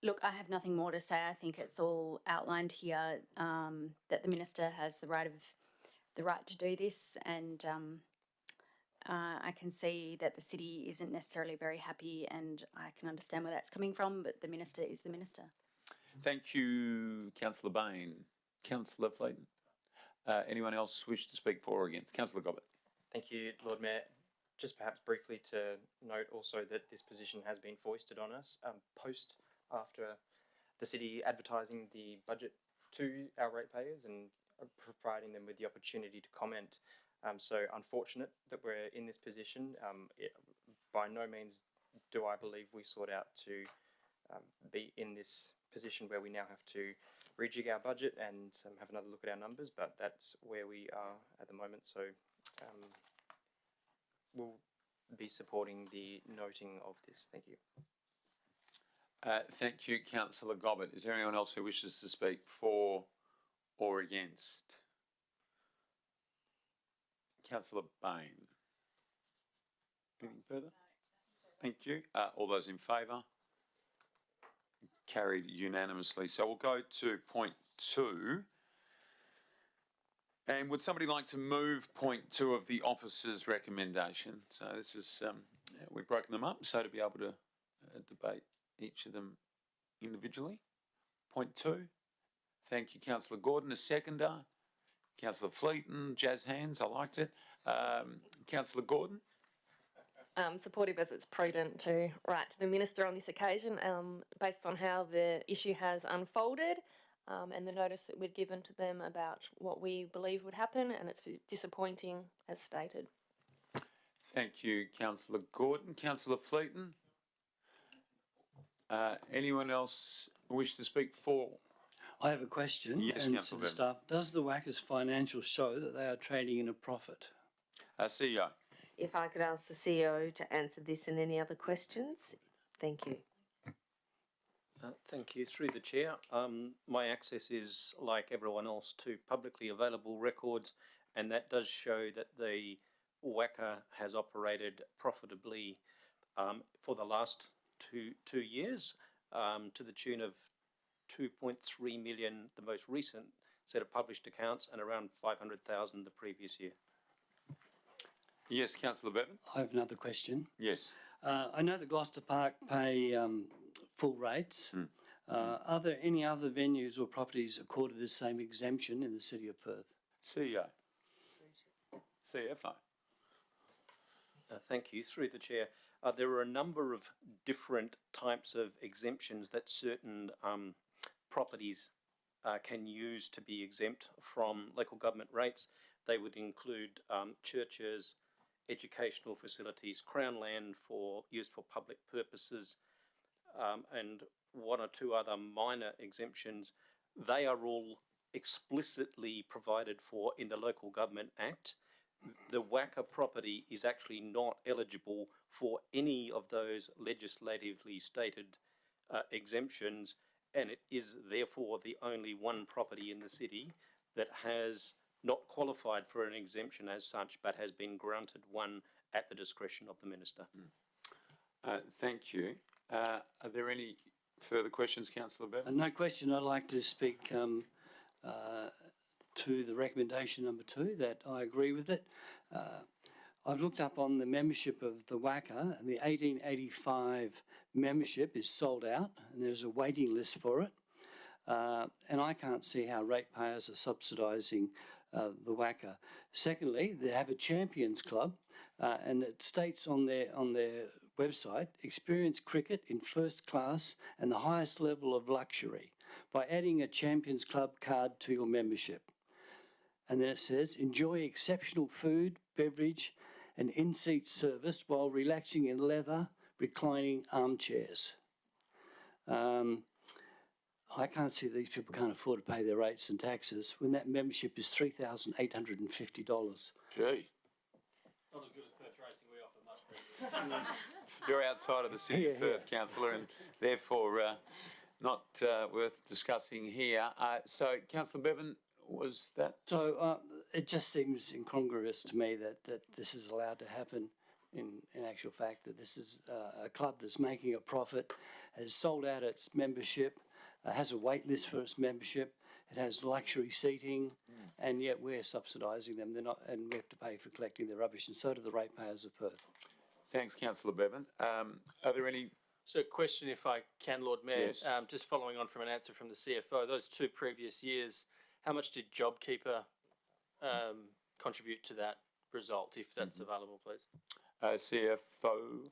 Look, I have nothing more to say. I think it's all outlined here, that the Minister has the right to do this, and I can see that the city isn't necessarily very happy, and I can understand where that's coming from, but the Minister is the Minister. Thank you, Councillor Bain. Councillor Fleeton. Anyone else wish to speak for or against? Councillor Gobbett. Thank you, Lord Mayor. Just perhaps briefly to note also that this position has been foisted on us after the city advertising the budget to our ratepayers and providing them with the opportunity to comment. So unfortunate that we're in this position. By no means do I believe we sought out to be in this position where we now have to rejig our budget and have another look at our numbers, but that's where we are at the moment. So we'll be supporting the noting of this. Thank you. Thank you, Councillor Gobbett. Is there anyone else who wishes to speak for or against? Councillor Bain. Anything further? Thank you. All those in favour? Carried unanimously. So we'll go to point 2. And would somebody like to move point 2 of the officer's recommendation? So this is, we've broken them up so to be able to debate each of them individually. Point 2. Thank you, Councillor Gordon. A seconder. Councillor Fleeton, jazz hands, I liked it. Councillor Gordon. Supportive as it's prudent to write to the Minister on this occasion, based on how the issue has unfolded and the notice that we'd given to them about what we believe would happen, and it's disappointing as stated. Thank you, Councillor Gordon. Councillor Fleeton. Anyone else wish to speak for? I have a question. Yes, and Councillor to the staff. Does the WACA's financials show that they are trading in a profit? CEO. If I could ask the CEO to answer this and any other questions. Thank you. Thank you. Through the chair, my access is, like everyone else, to publicly available records, and that does show that the WACA has operated profitably for the last two years, to the tune of 2.3 million, the most recent set of published accounts, and around 500,000 the previous year. Yes, Councillor Bevan. I have another question. Yes. I know that Gloucester Park pay full rates. Are there any other venues or properties accorded the same exemption in the City of Perth? CEO. CFO. Thank you. Through the chair, there are a number of different types of exemptions that certain properties can use to be exempt from local government rates. They would include churches, educational facilities, Crown land used for public purposes, and one or two other minor exemptions. They are all explicitly provided for in the Local Government Act. The WACA property is actually not eligible for any of those legislatively stated exemptions, and it is therefore the only one property in the city that has not qualified for an exemption as such, but has been granted one at the discretion of the Minister. Thank you. Are there any further questions, Councillor Bevan? No question. I'd like to speak to the recommendation number 2, that I agree with it. I've looked up on the membership of the WACA, and the 1885 membership is sold out, and there's a waiting list for it. And I can't see how ratepayers are subsidising the WACA. Secondly, they have a Champions Club, and it states on their website, experience cricket in first class and the highest level of luxury by adding a Champions Club card to your membership. And then it says, enjoy exceptional food, beverage and in-seat service while relaxing in leather reclining armchairs. I can't see these people can't afford to pay their rates and taxes when that membership is $3,850. Gee, Not as good as Perth Racing, we offer much better. you're outside of the city of Perth, Councillor, and therefore not worth discussing here. So, Councillor Bevan, was that? So it just seems incongruous to me that this is allowed to happen in actual fact, that this is a club that's making a profit, has sold out its membership, has a wait list for its membership, it has luxury seating, and yet we're subsidising them. They're not, and we have to pay for collecting their rubbish, and so do the ratepayers of Perth. Thanks, Councillor Bevan. Are there any? So, question, if I can, Lord Mayor, Yes. just following on from an answer from the CFO, those 2 previous years, how much did JobKeeper contribute to that result, if that's available, please? CFO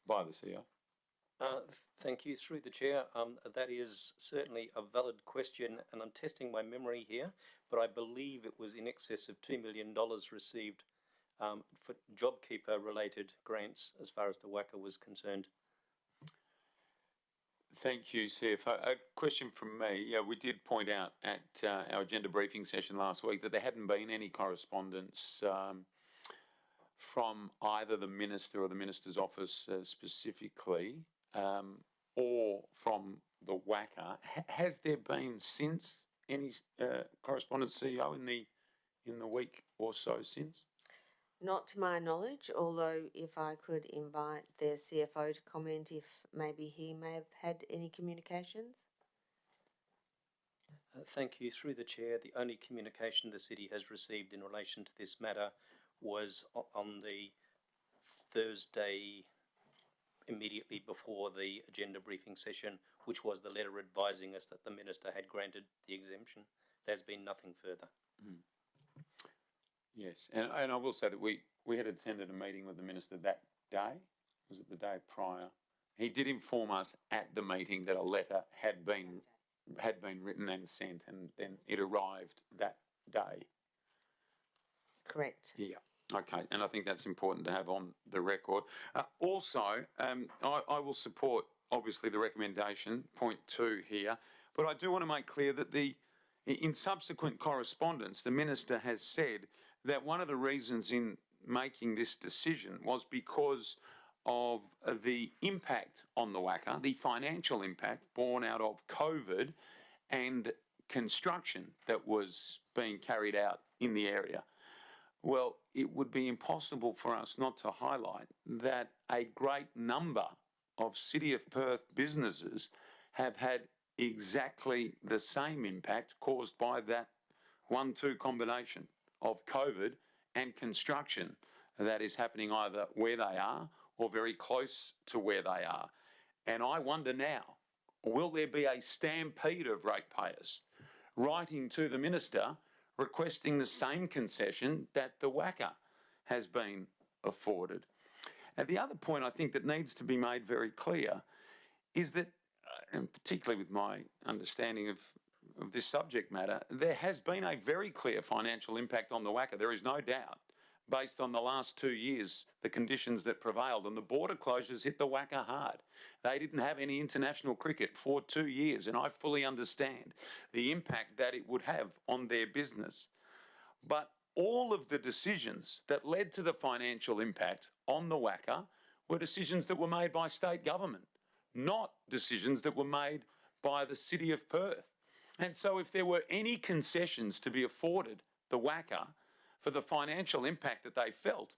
by the CEO. Thank you. Through the Chair, that is certainly a valid question, and I'm testing my memory here, but I believe it was in excess of $2 million received for JobKeeper-related grants as far as the WACA was concerned. Thank you, CFO. A question from me. Yeah, we did point out at our agenda briefing session last week that there hadn't been any correspondence from either the Minister or the Minister's office specifically, or from the WACA. Has there been since any correspondence, CEO, in the week or so since? Not to my knowledge, although if I could invite their CFO to comment if maybe he may have had any communications. Thank you. Through the Chair, the only communication the City has received in relation to this matter was on the Thursday immediately before the agenda briefing session, which was the letter advising us that the Minister had granted the exemption. There's been nothing further. Yes, and I will say that we had attended a meeting with the Minister that day. Was it the day prior? He did inform us at the meeting that a letter had been written and sent, and then it arrived that day. Correct. Yeah. Okay, and I think that's important to have on the record. Also, I will support, obviously, the recommendation, point 2 here, but I do want to make clear that in subsequent correspondence, the Minister has said that one of the reasons in making this decision was because of the impact on the WACA, the financial impact born out of COVID and construction that was being carried out in the area. Well, it would be impossible for us not to highlight that a great number of City of Perth businesses have had exactly the same impact caused by that 1-2 combination of COVID and construction that is happening either where they are or very close to where they are. And I wonder now, will there be a stampede of ratepayers writing to the Minister requesting the same concession that the WACA has been afforded? And the other point I think that needs to be made very clear is that, and particularly with my understanding of this subject matter, there has been a very clear financial impact on the WACA, there is no doubt, based on the last 2 years, the conditions that prevailed, and the border closures hit the WACA hard. They didn't have any international cricket for 2 years, and I fully understand the impact that it would have on their business. But all of the decisions that led to the financial impact on the WACA were decisions that were made by state government, not decisions that were made by the City of Perth. And so if there were any concessions to be afforded the WACA for the financial impact that they felt.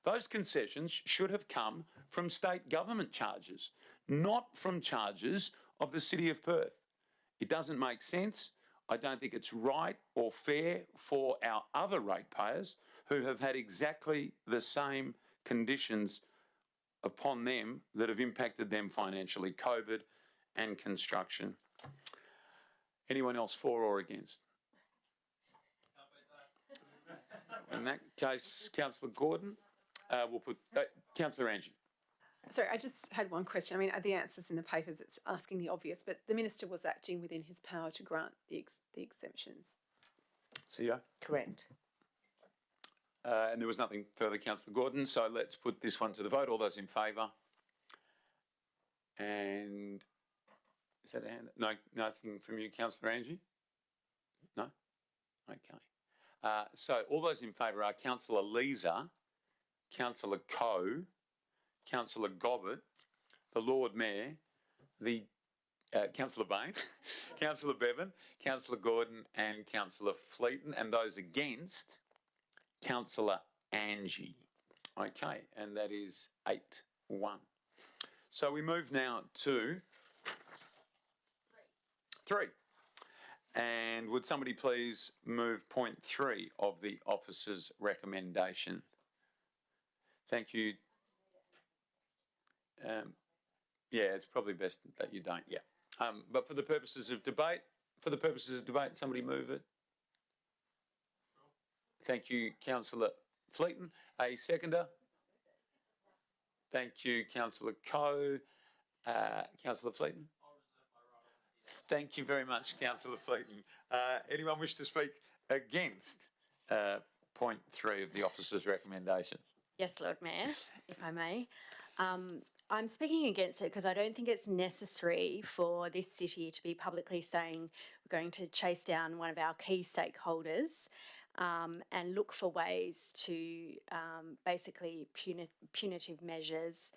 Those concessions should have come from state government charges, not from charges of the City of Perth. It doesn't make sense. I don't think it's right or fair for our other ratepayers who have had exactly the same conditions upon them that have impacted them financially, COVID and construction. Anyone else for or against? In that case, Councillor Gordon, we'll put Councillor Angie. Sorry, I just had one question. I mean, the answer's in the papers, it's asking the obvious, but the Minister was acting within his power to grant the exemptions. CEO? Correct. And there was nothing further, Councillor Gordon, so let's put this one to the vote. All those in favour? And is that a hand? No, nothing from you, Councillor Angie? No? Okay. So all those in favour are Councillor Leeser, Councillor Coe, Councillor Gobbett, the Lord Mayor, the Councillor Bain, Councillor Bevan, Councillor Gordon and Councillor Fleeton, and those against, Councillor Angie. Okay, and that is 8-1. So we move now to 3. And would somebody please move point 3 of the officer's recommendation? Thank you. Yeah, it's probably best that you don't, yeah. But for the purposes of debate, somebody move it. Thank you, Councillor Fleeton. A seconder? Thank you, Councillor Coe. Councillor Fleeton? Thank you very much, Councillor Fleeton. Anyone wish to speak against point 3 of the officer's recommendations? Yes, Lord Mayor, if I may. I'm speaking against it because I don't think it's necessary for this city to be publicly saying we're going to chase down one of our key stakeholders and look for ways to basically punitive measures,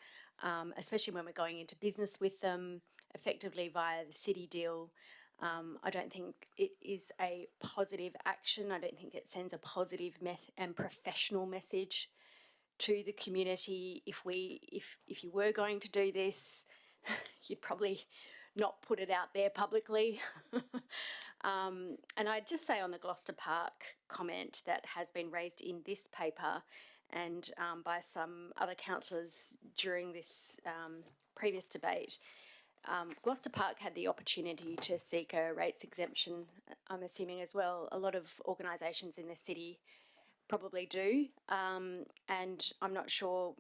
especially when we're going into business with them effectively via the city deal. I don't think it is a positive action. I don't think it sends a positive and professional message to the community. If you were going to do this, you'd probably not put it out there publicly. And I'd just say on the Gloucester Park comment that has been raised in this paper and by some other councillors during this previous debate, Gloucester Park had the opportunity to seek a rates exemption, I'm assuming as well. A lot of organisations in the city probably do, and I'm not sure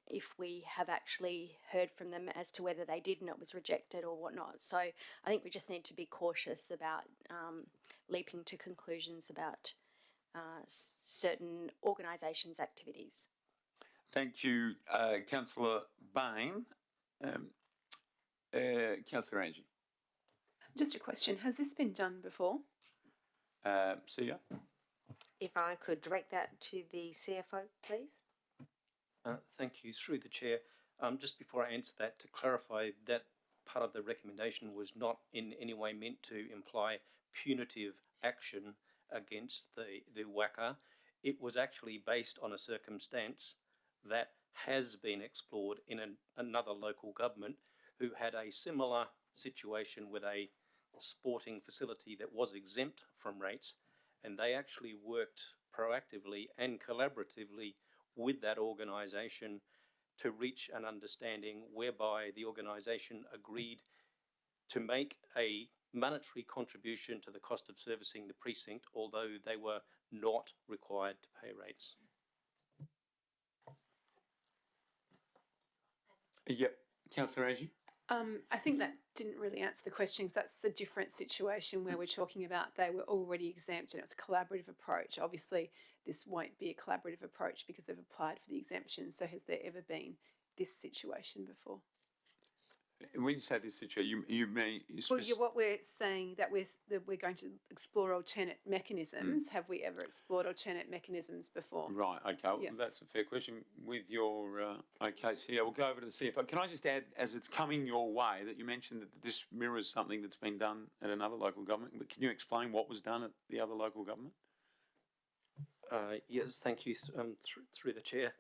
if we have actually heard from them as to whether they did and it was rejected or whatnot. So I think we just need to be cautious about leaping to conclusions about certain organisations' activities. Thank you, Councillor Bain. Councillor Angie. Just a question, has this been done before? CEO? If I could direct that to the CFO, please. Thank you. Through the chair, just before I answer that, to clarify that part of the recommendation was not in any way meant to imply punitive action against the WACA. It was actually based on a circumstance that has been explored in another local government who had a similar situation with a sporting facility that was exempt from rates, and they actually worked proactively and collaboratively with that organisation to reach an understanding whereby the organisation agreed to make a monetary contribution to the cost of servicing the precinct, although they were not required to pay rates. Yep, Councillor Angie. I think that didn't really answer the question because that's a different situation where we're talking about they were already exempt and it was a collaborative approach. Obviously, this won't be a collaborative approach because they've applied for the exemption. So has there ever been this situation before? When you say this situation, you mean... Well, what we're saying that we're going to explore alternate mechanisms. Have we ever explored alternate mechanisms before? Right, okay, well, that's a fair question. With your, okay, so yeah, we'll go over to the CFO. Can I just add, as it's coming your way, that you mentioned that this mirrors something that's been done at another local government, but can you explain what was done at the other local government? Yes, thank you, through the chair.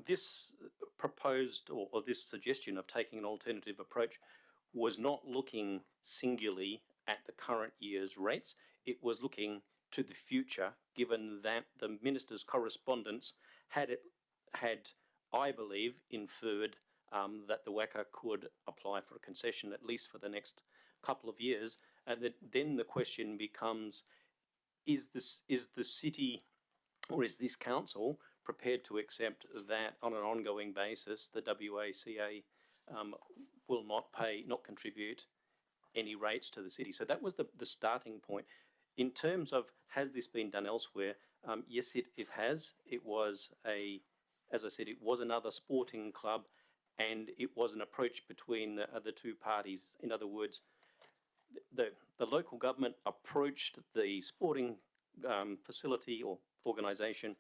This proposed or this suggestion of taking an alternative approach was not looking singularly at the current year's rates. It was looking to the future, given that the minister's correspondence had, I believe, inferred that the WACA could apply for a concession at least for the next couple of years. And then the question becomes, is the city or is this council prepared to accept that on an ongoing basis the WACA will not contribute any rates to the city? So that was the starting point. In terms of has this been done elsewhere, yes, it has. It was as I said, it was another sporting club, and it was an approach between the two parties. In other words, the local government approached the sporting facility or organisation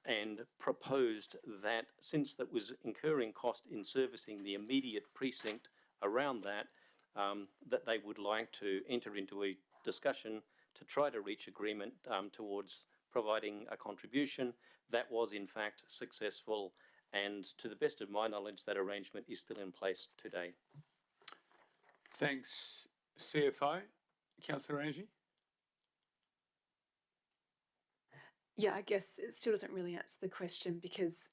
and proposed that since that was incurring cost in servicing the immediate precinct around that, that they would like to enter into a discussion to try to reach agreement towards providing a contribution. That was in fact successful, and to the best of my knowledge that arrangement is still in place today. Thanks, CFO. Councillor Angie? Yeah, I guess it still doesn't really answer the question because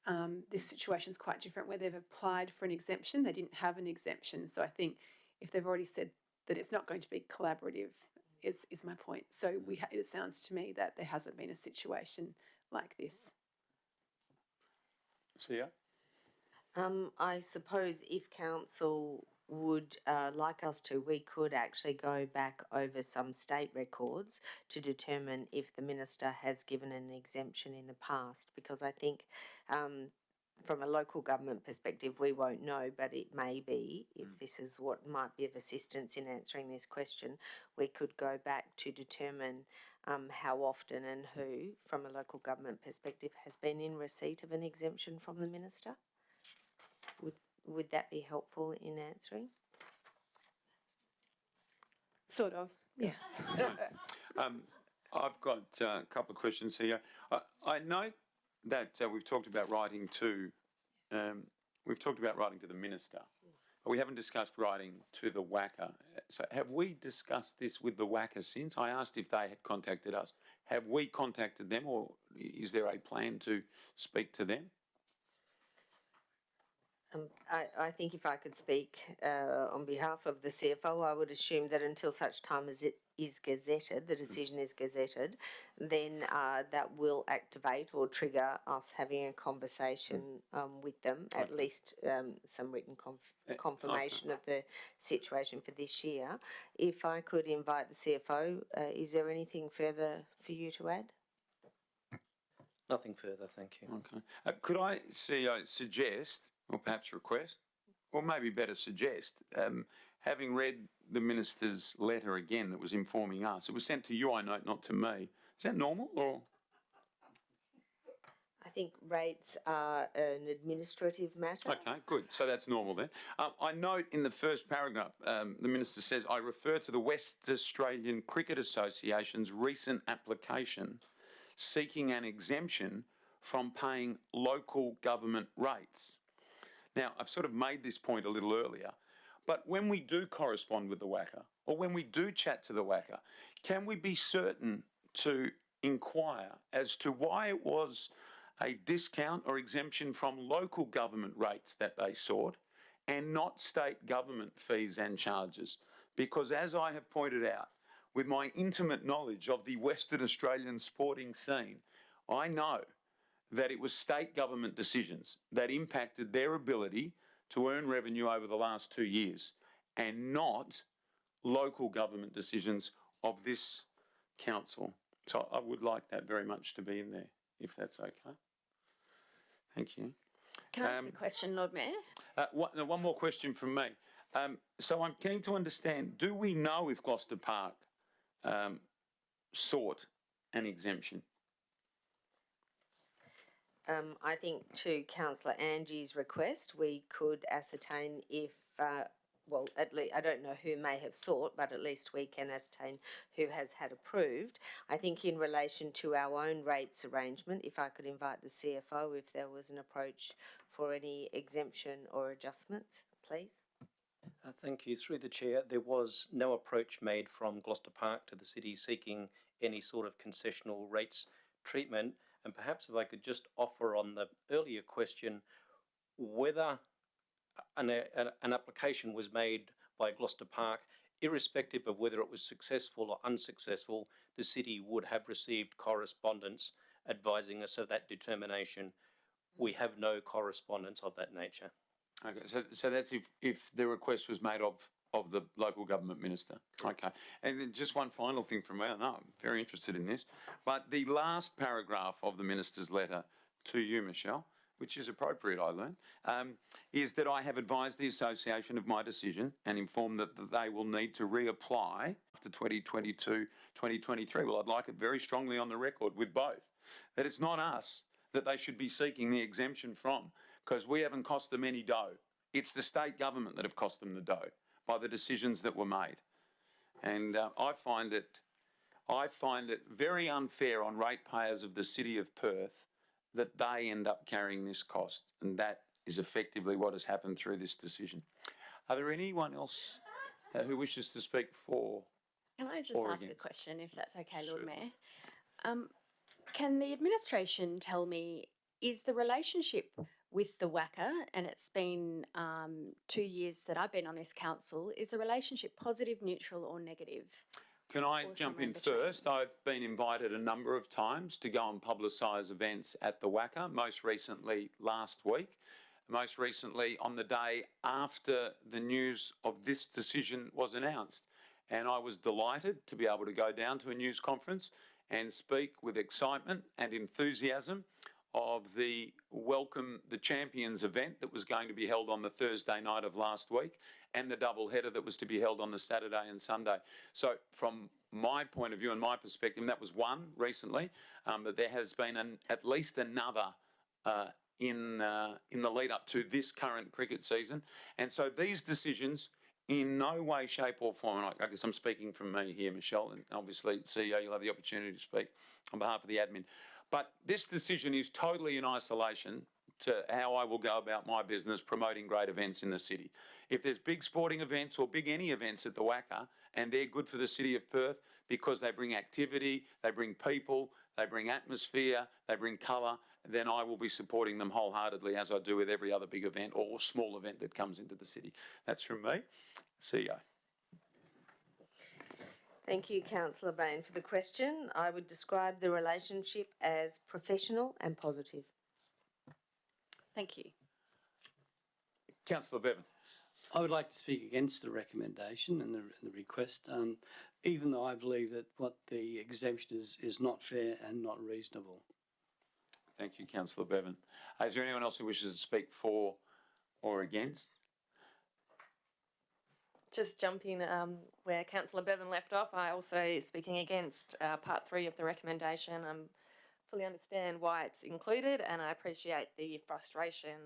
this situation is quite different where they've applied for an exemption. They didn't have an exemption. So I think if they've already said that it's not going to be collaborative is my point. So it sounds to me that there hasn't been a situation like this. Sia? I suppose if council would like us to, we could actually go back over some state records to determine if the minister has given an exemption in the past, because I think from a local government perspective we won't know, but it may be, if this is what might be of assistance in answering this question, we could go back to determine how often and who, from a local government perspective, has been in receipt of an exemption from the minister. Would that be helpful in answering? Sort of, yeah. I've got a couple of questions here. I note that we've talked about writing to the minister. We haven't discussed writing to the WACA. So have we discussed this with the WACA since? I asked if they had contacted us. Have we contacted them, or is there a plan to speak to them? I think if I could speak on behalf of the CFO, I would assume that until such time as it is gazetted, the decision is gazetted, then that will activate or trigger us having a conversation with them, at least some written confirmation of the situation for this year. If I could invite the CFO, is there anything further for you to add? Nothing further, thank you. Okay. Could I suggest, or perhaps request, or maybe better suggest, having read the minister's letter again that was informing us, it was sent to you, I note, not to me. Is that normal, or? I think rates are an administrative matter. Okay, good. So that's normal then. I note in the first paragraph, the minister says, I refer to the West Australian Cricket Association's recent application seeking an exemption from paying local government rates. Now, I've sort of made this point a little earlier, but when we do correspond with the WACA, or when we do chat to the WACA, can we be certain to inquire as to why it was a discount or exemption from local government rates that they sought and not state government fees and charges? Because as I have pointed out, with my intimate knowledge of the Western Australian sporting scene, I know that it was state government decisions that impacted their ability to earn revenue over the last 2 years, and not local government decisions of this council. So I would like that very much to be in there, if that's okay. Thank you. Can I ask a question, Lord Mayor? One more question from me. So I'm keen to understand, do we know if Gloucester Park sought an exemption? I think to Councillor Angie's request, we could ascertain if well, at least I don't know who may have sought, but at least we can ascertain who has had approved. I think in relation to our own rates arrangement, if I could invite the CFO if there was an approach for any exemption or adjustments, please. Thank you. Through the chair, there was no approach made from Gloucester Park to the city seeking any sort of concessional rates treatment. And perhaps if I could just offer on the earlier question, whether an application was made by Gloucester Park, irrespective of whether it was successful or unsuccessful, the city would have received correspondence advising us of that determination. We have no correspondence of that nature. Okay, so that's if the request was made of the local government minister. Okay, and then just one final thing from me. I know I'm very interested in this, but the last paragraph of the minister's letter to you, Michelle, which is appropriate, I learned, is that I have advised the association of my decision and informed that they will need to reapply after 2022-2023. Well, I'd like it very strongly on the record with both, that it's not us that they should be seeking the exemption from, because we haven't cost them any dough. It's the state government that have cost them the dough by the decisions that were made. And I find it very unfair on ratepayers of the city of Perth that they end up carrying this cost, and that is effectively what has happened through this decision. Are there anyone else who wishes to speak for? Can I just or ask against? a question, if that's okay, Lord Sure. Mayor? Can the administration tell me, is the relationship with the WACA, and it's been 2 years that I've been on this council, is the relationship positive, neutral or negative? Can I Or jump somewhere in between? first? I've been invited a number of times to go and publicise events at the WACA, most recently last week, most recently on the day after the news of this decision was announced. And I was delighted to be able to go down to a news conference and speak with excitement and enthusiasm of the Welcome the Champions event that was going to be held on the Thursday night of last week, and the double header that was to be held on the Saturday and Sunday. So from my point of view and my perspective, and that was one recently, but there has been at least another in the lead up to this current cricket season. And so these decisions in no way, shape or form, and I guess I'm speaking from me here, Michelle, and obviously CEO, you'll have the opportunity to speak on behalf of the admin. But this decision is totally in isolation to how I will go about my business promoting great events in the city. If there's big sporting events or big any events at the WACA, and they're good for the city of Perth because they bring activity, they bring people, they bring atmosphere, they bring colour, then I will be supporting them wholeheartedly, as I do with every other big event or small event that comes into the city. That's from me. CEO. Thank you, Councillor Bain, for the question. I would describe the relationship as professional and positive. Thank you. Councillor Bevan. I would like to speak against the recommendation and the request, even though I believe that what the exemption is not fair and not reasonable. Thank you, Councillor Bevan. Is there anyone else who wishes to speak for or against? Just jumping where Councillor Bevan left off, I also speaking against part 3 of the recommendation. I fully understand why it's included, and I appreciate the frustration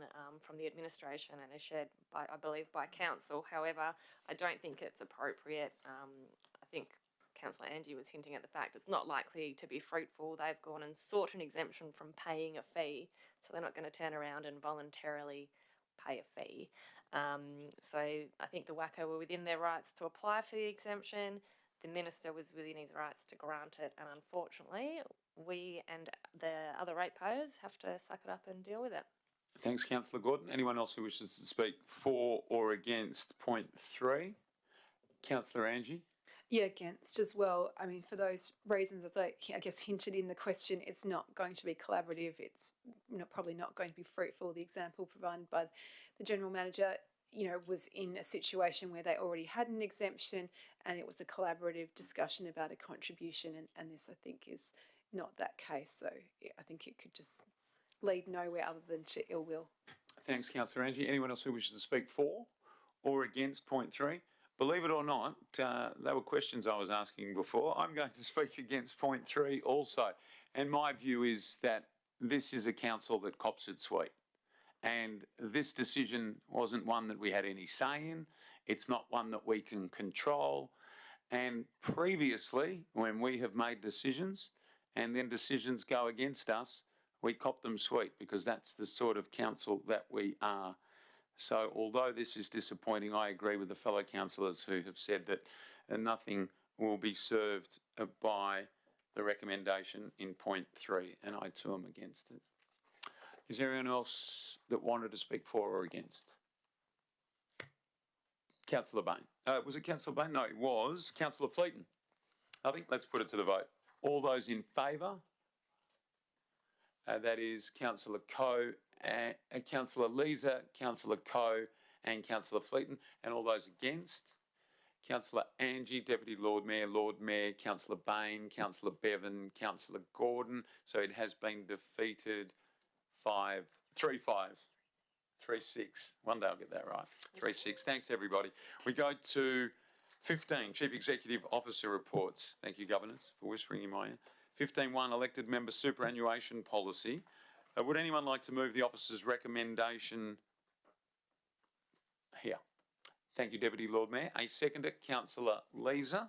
from the administration and is shared by, I believe, by council. However, I don't think it's appropriate. I think Councillor Angie was hinting at the fact it's not likely to be fruitful. They've gone and sought an exemption from paying a fee, so they're not going to turn around and voluntarily pay a fee. So I think the WACA were within their rights to apply for the exemption. The minister was within his rights to grant it, and unfortunately, we and the other ratepayers have to suck it up and deal with it. Thanks, Councillor Gordon. Anyone else who wishes to speak for or against point 3? Councillor Angie. Yeah, against as well. I mean, for those reasons, as I guess hinted in the question, it's not going to be collaborative. It's probably not going to be fruitful. The example provided by the General Manager, was in a situation where they already had an exemption and it was a collaborative discussion about a contribution, and this, I think, is not that case. So I think it could just lead nowhere other than to ill will. Thanks, Councillor Angie. Anyone else who wishes to speak for or against point 3? Believe it or not, they were questions I was asking before. I'm going to speak against point 3 also. And my view is that this is a council that cops it sweet. And this decision wasn't one that we had any say in. It's not one that we can control. And previously, when we have made decisions and then decisions go against us, we cop them sweet, because that's the sort of council that we are. So although this is disappointing, I agree with the fellow councillors who have said that nothing will be served by the recommendation in point 3, and I too am against it. Is there anyone else that wanted to speak for or against? Councillor Bain. Was it Councillor Bain? No, it was Councillor Fleeton. I think let's put it to the vote. All those in favour? That is Councillor Coe, Councillor Leeser, Councillor Coe and Councillor Fleeton. And all those against? Councillor Angie, Deputy Lord Mayor, Councillor Bain, Councillor Bevan, Councillor Gordon. So it has been defeated 3-5. 3-6. One day I'll get that right. 3-6. Thanks, everybody. We go to 15, Chief Executive Officer reports. Thank you, Governors, for whispering in my ear. 15.1, Elected Member Superannuation Policy. Would anyone like to move the officer's recommendation here? Thank you, Deputy Lord Mayor. A seconder, Councillor Leeser.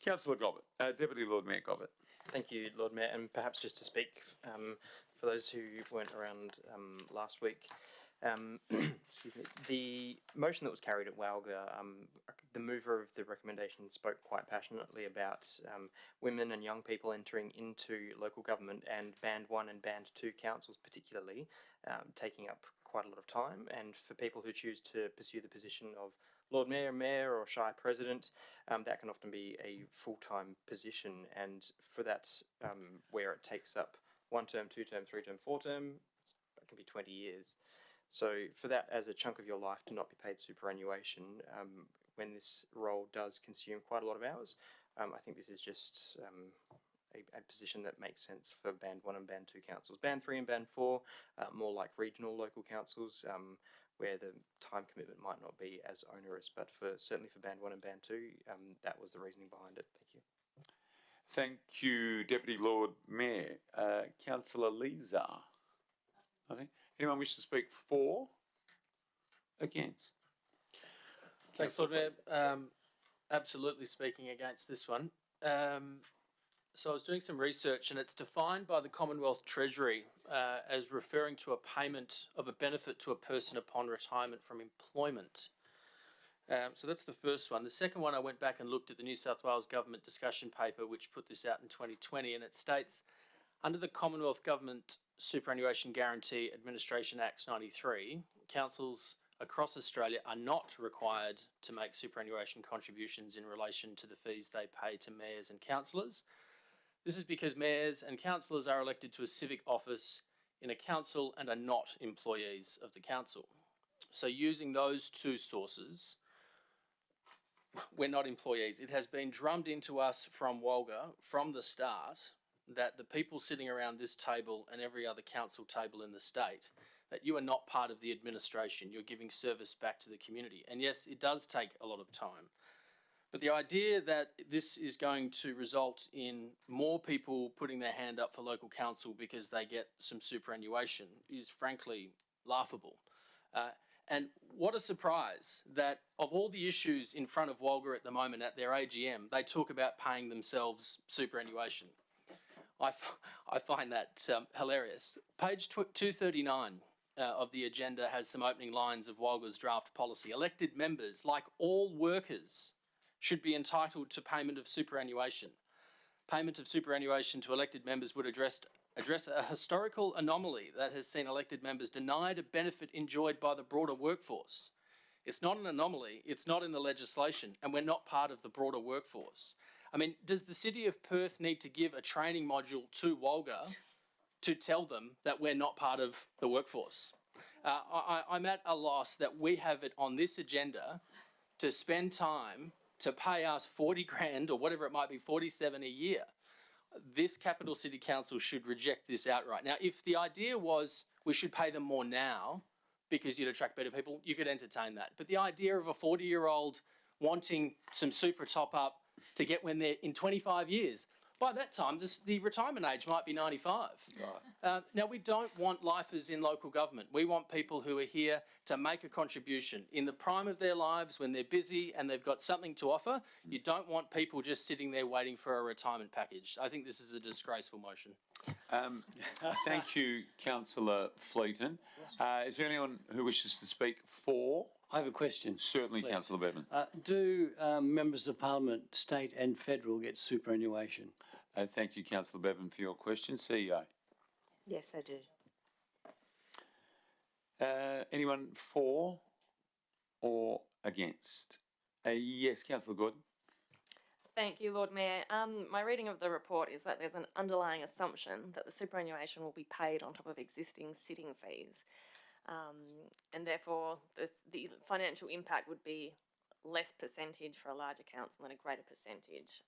Councillor Gobbett, Deputy Lord Mayor Gobbett. Thank you, Lord Mayor, and perhaps just to speak for those who weren't around last week, excuse me, the motion that was carried at Walga, the mover of the recommendation spoke quite passionately about women and young people entering into local government, and Band 1 and Band 2 councils particularly taking up quite a lot of time, and for people who choose to pursue the position of Lord Mayor, Mayor or Shire President, that can often be a full-time position, and for that where it takes up 1 term, 2 term, 3 term, 4 term, it can be 20 years. So for that as a chunk of your life to not be paid superannuation, when this role does consume quite a lot of hours, I think this is just a position that makes sense for Band 1 and Band 2 councils. Band 3 and Band 4, more like regional local councils, where the time commitment might not be as onerous, but certainly for Band 1 and Band 2, that was the reasoning behind it. Thank you. Thank you, Deputy Lord Mayor. Councillor Leeser. I think. Anyone wish to speak for? Against? Thanks, Lord Mayor. Absolutely speaking against this one. So I was doing some research, and it's defined by the Commonwealth Treasury as referring to a payment of a benefit to a person upon retirement from employment. So that's the first one. The second one, I went back and looked at the New South Wales Government discussion paper, which put this out in 2020, and it states, under the Commonwealth Government Superannuation Guarantee Administration Act 93, councils across Australia are not required to make superannuation contributions in relation to the fees they pay to mayors and councillors. This is because mayors and councillors are elected to a civic office in a council and are not employees of the council. So using those two sources, we're not employees. It has been drummed into us from Walga from the start that the people sitting around this table and every other council table in the state, that you are not part of the administration. You're giving service back to the community. And yes, it does take a lot of time. But the idea that this is going to result in more people putting their hand up for local council because they get some superannuation is frankly laughable. And what a surprise that of all the issues in front of Walga at the moment at their AGM, they talk about paying themselves superannuation. I find that hilarious. Page 239 of the agenda has some opening lines of Walga's draft policy. Elected members, like all workers, should be entitled to payment of superannuation. Payment of superannuation to elected members would address a historical anomaly that has seen elected members denied a benefit enjoyed by the broader workforce. It's not an anomaly, it's not in the legislation, and we're not part of the broader workforce. I mean, does the City of Perth need to give a training module to Walga to tell them that we're not part of the workforce? I'm at a loss that we have it on this agenda to spend time to pay us 40 grand or whatever it might be, 47 a year. This capital city council should reject this outright. Now, if the idea was we should pay them more now because you'd attract better people, you could entertain that. But the idea of a 40-year-old wanting some super top up to get when they're in 25 years, By that time, the retirement age might be 95. Now, we don't want lifers in local government. We want people who are here to make a contribution in the prime of their lives when they're busy and they've got something to offer. You don't want people just sitting there waiting for a retirement package. I think this is a disgraceful motion. Thank you, Councillor Fleeton. Is there anyone who wishes to speak for? I have a question. Certainly, Please. Councillor Bevan. Do members of Parliament, state and federal, get superannuation? Thank you, Councillor Bevan, for your question. CEO. Yes, they do. Anyone for or against? Yes, Councillor Gordon. Thank you, Lord Mayor. My reading of the report is that there's an underlying assumption that the superannuation will be paid on top of existing sitting fees. And therefore, the financial impact would be less percentage for a larger council and a greater percentage.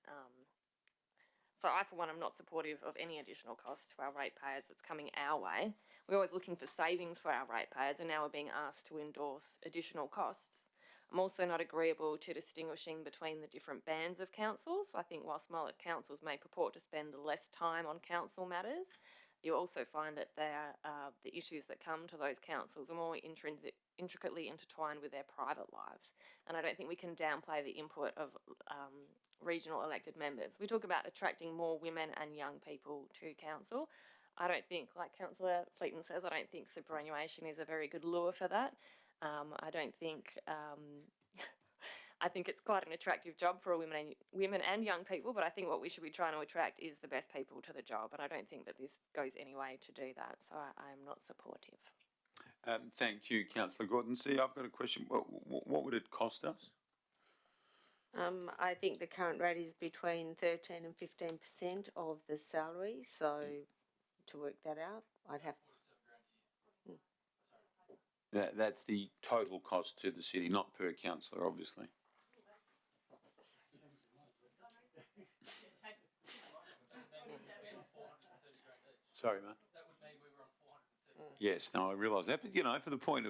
So I, for one, am not supportive of any additional costs to our ratepayers that's coming our way. We're always looking for savings for our ratepayers, and now we're being asked to endorse additional costs. I'm also not agreeable to distinguishing between the different bands of councils. I think while smaller councils may purport to spend less time on council matters, you also find that the issues that come to those councils are more intricately intertwined with their private lives. And I don't think we can downplay the input of regional elected members. We talk about attracting more women and young people to council. I don't think, like Councillor Fleeton says, I don't think superannuation is a very good lure for that. I don't think, I think it's quite an attractive job for women and young people, but I think what we should be trying to attract is the best people to the job, and I don't think that this goes any way to do that, so I'm not supportive. Thank you, Councillor Gordon. See, I've got a question. What would it cost us? I think the current rate is between 13 and 15% of the salary, so to work that out, I'd have... That's the total cost to the city, not per councillor, obviously. Sorry, mate. That would mean we were on 430. Yes, no, I realise that, but you know, for the point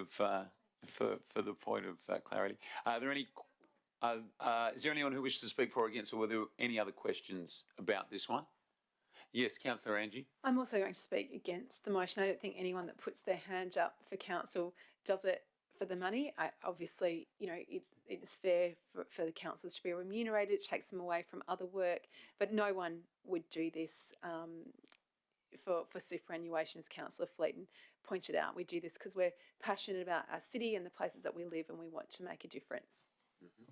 of clarity, are there any? Is there anyone who wishes to speak for or against, or were there any other questions about this one? Yes, Councillor Angie. I'm also going to speak against the motion. I don't think anyone that puts their hand up for council does it for the money. Obviously, you know, it is fair for the councillors to be remunerated. It takes them away from other work, but no one would do this for superannuation, as Councillor Fleeton pointed out. We do this because we're passionate about our city and the places that we live, and we want to make a difference. Mm-hmm.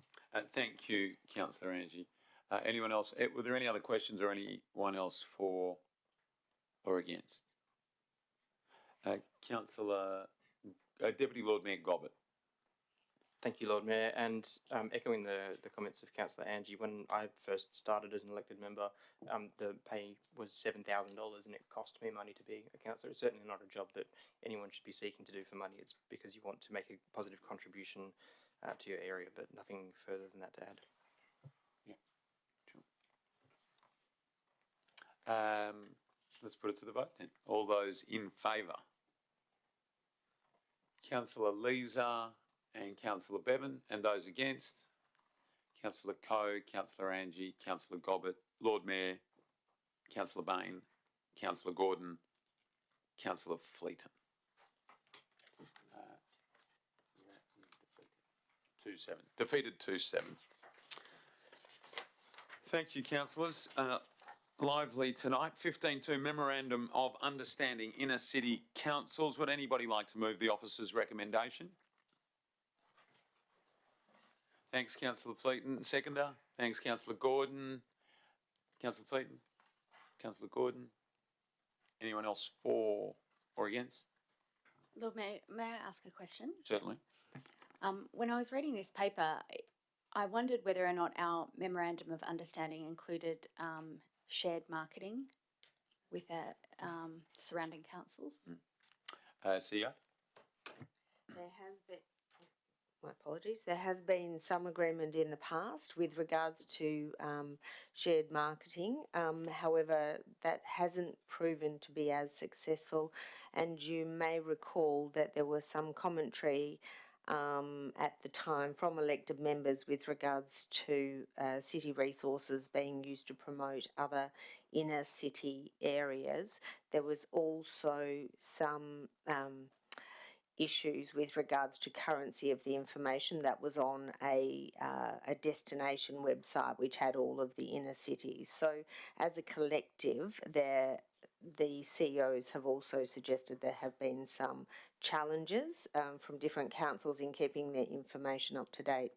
Thank you, Councillor Angie. Anyone else? Were there any other questions or anyone else for or against? Councillor Deputy Lord Mayor Gobbett. Thank you, Lord Mayor, and echoing the comments of Councillor Angie, when I first started as an elected member, the pay was $7,000 and it cost me money to be a councillor. It's certainly not a job that anyone should be seeking to do for money. It's because you want to make a positive contribution to your area, but nothing further than that to add. Yeah, sure. Let's put it to the vote then. All those in favour? Councillor Leeser and Councillor Bevan, and those against? Councillor Coe, Councillor Angie, Councillor Gobbett, Lord Mayor, Councillor Bain, Councillor Gordon, Councillor Fleeton. 2-7. Defeated 2-7. Thank you, councillors. Lively tonight. 15.2 Memorandum of Understanding Inner City Councils. Would anybody like to move the officer's recommendation? Thanks, Councillor Fleeton. Seconder. Thanks, Councillor Gordon. Councillor Fleeton. Councillor Gordon. Anyone else for or against? Lord Mayor, may I ask a question? Certainly. When I was reading this paper, I wondered whether or not our Memorandum of Understanding included shared marketing with surrounding councils. CEO? There has been, my apologies, there has been some agreement in the past with regards to shared marketing. However, that hasn't proven to be as successful, and you may recall that there was some commentary at the time from elected members with regards to city resources being used to promote other inner city areas. There was also some issues with regards to currency of the information that was on a destination website which had all of the inner cities. So as a collective, the CEOs have also suggested there have been some challenges from different councils in keeping their information up to date.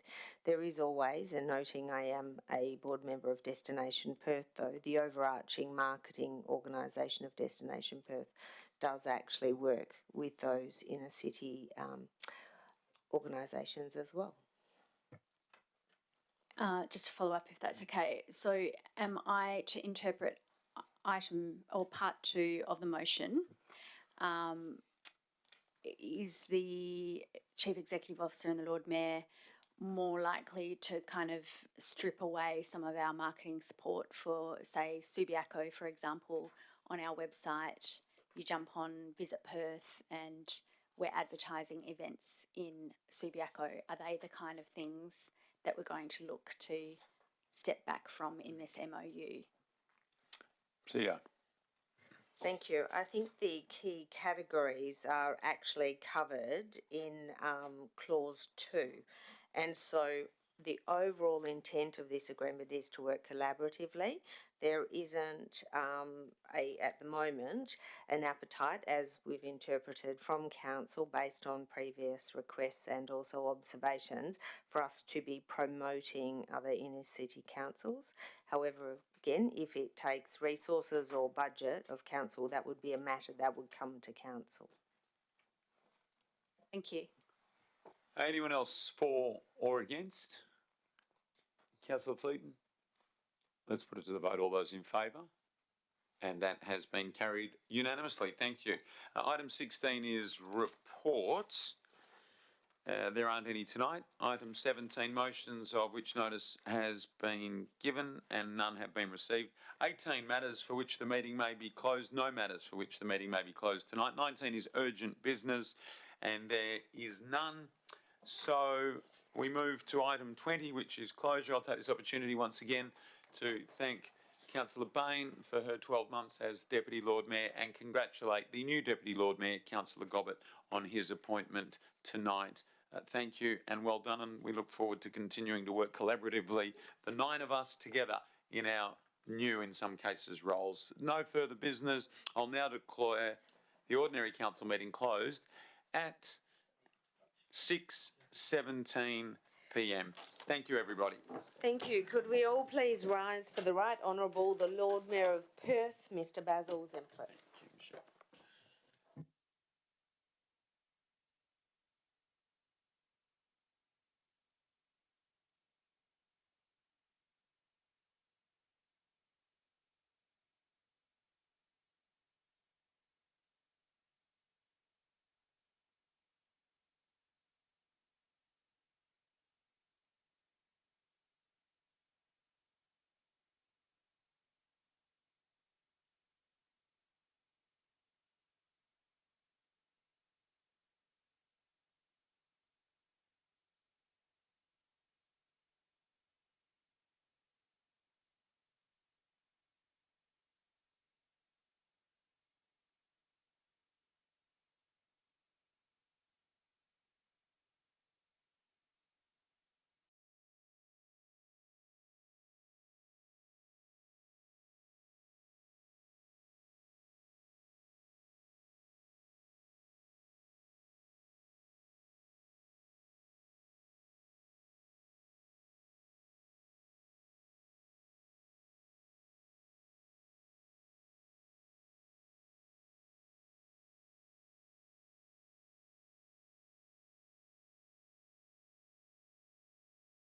There is always, and noting I am a board member of Destination Perth though, the overarching marketing organisation of Destination Perth does actually work with those inner city organisations as well. Just to follow up, if that's okay. So, am I to interpret item or part 2 of the motion? Is the Chief Executive Officer and the Lord Mayor more likely to kind of strip away some of our marketing support for, say, Subiaco, for example, on our website? You jump on Visit Perth and we're advertising events in Subiaco. Are they the kind of things that we're going to look to step back from in this MOU? CEO. Thank you. I think the key categories are actually covered in clause 2. And so the overall intent of this agreement is to work collaboratively. There isn't at the moment an appetite, as we've interpreted from council based on previous requests and also observations, for us to be promoting other inner city councils. However, again, if it takes resources or budget of council, that would be a matter that would come to council. Thank you. Anyone else for or against? Councillor Fleeton? Let's put it to the vote. All those in favour? And that has been carried unanimously. Thank you. Item 16 is reports. There aren't any tonight. Item 17, motions of which notice has been given and none have been received. 18, matters for which the meeting may be closed. No matters for which the meeting may be closed tonight. 19 is urgent business and there is none. So we move to item 20, which is closure. I'll take this opportunity once again to thank Councillor Bain for her 12 months as Deputy Lord Mayor and congratulate the new Deputy Lord Mayor, Councillor Gobbett, on his appointment tonight. Thank you and well done, and we look forward to continuing to work collaboratively, the 9 of us together in our new, in some cases, roles. No further business. I'll now declare the ordinary council meeting closed at 6:17 p.m. Thank you, everybody. Thank you. Could we all please rise for the Right Honourable the Lord Mayor of Perth, Mr. Basil Zemplis.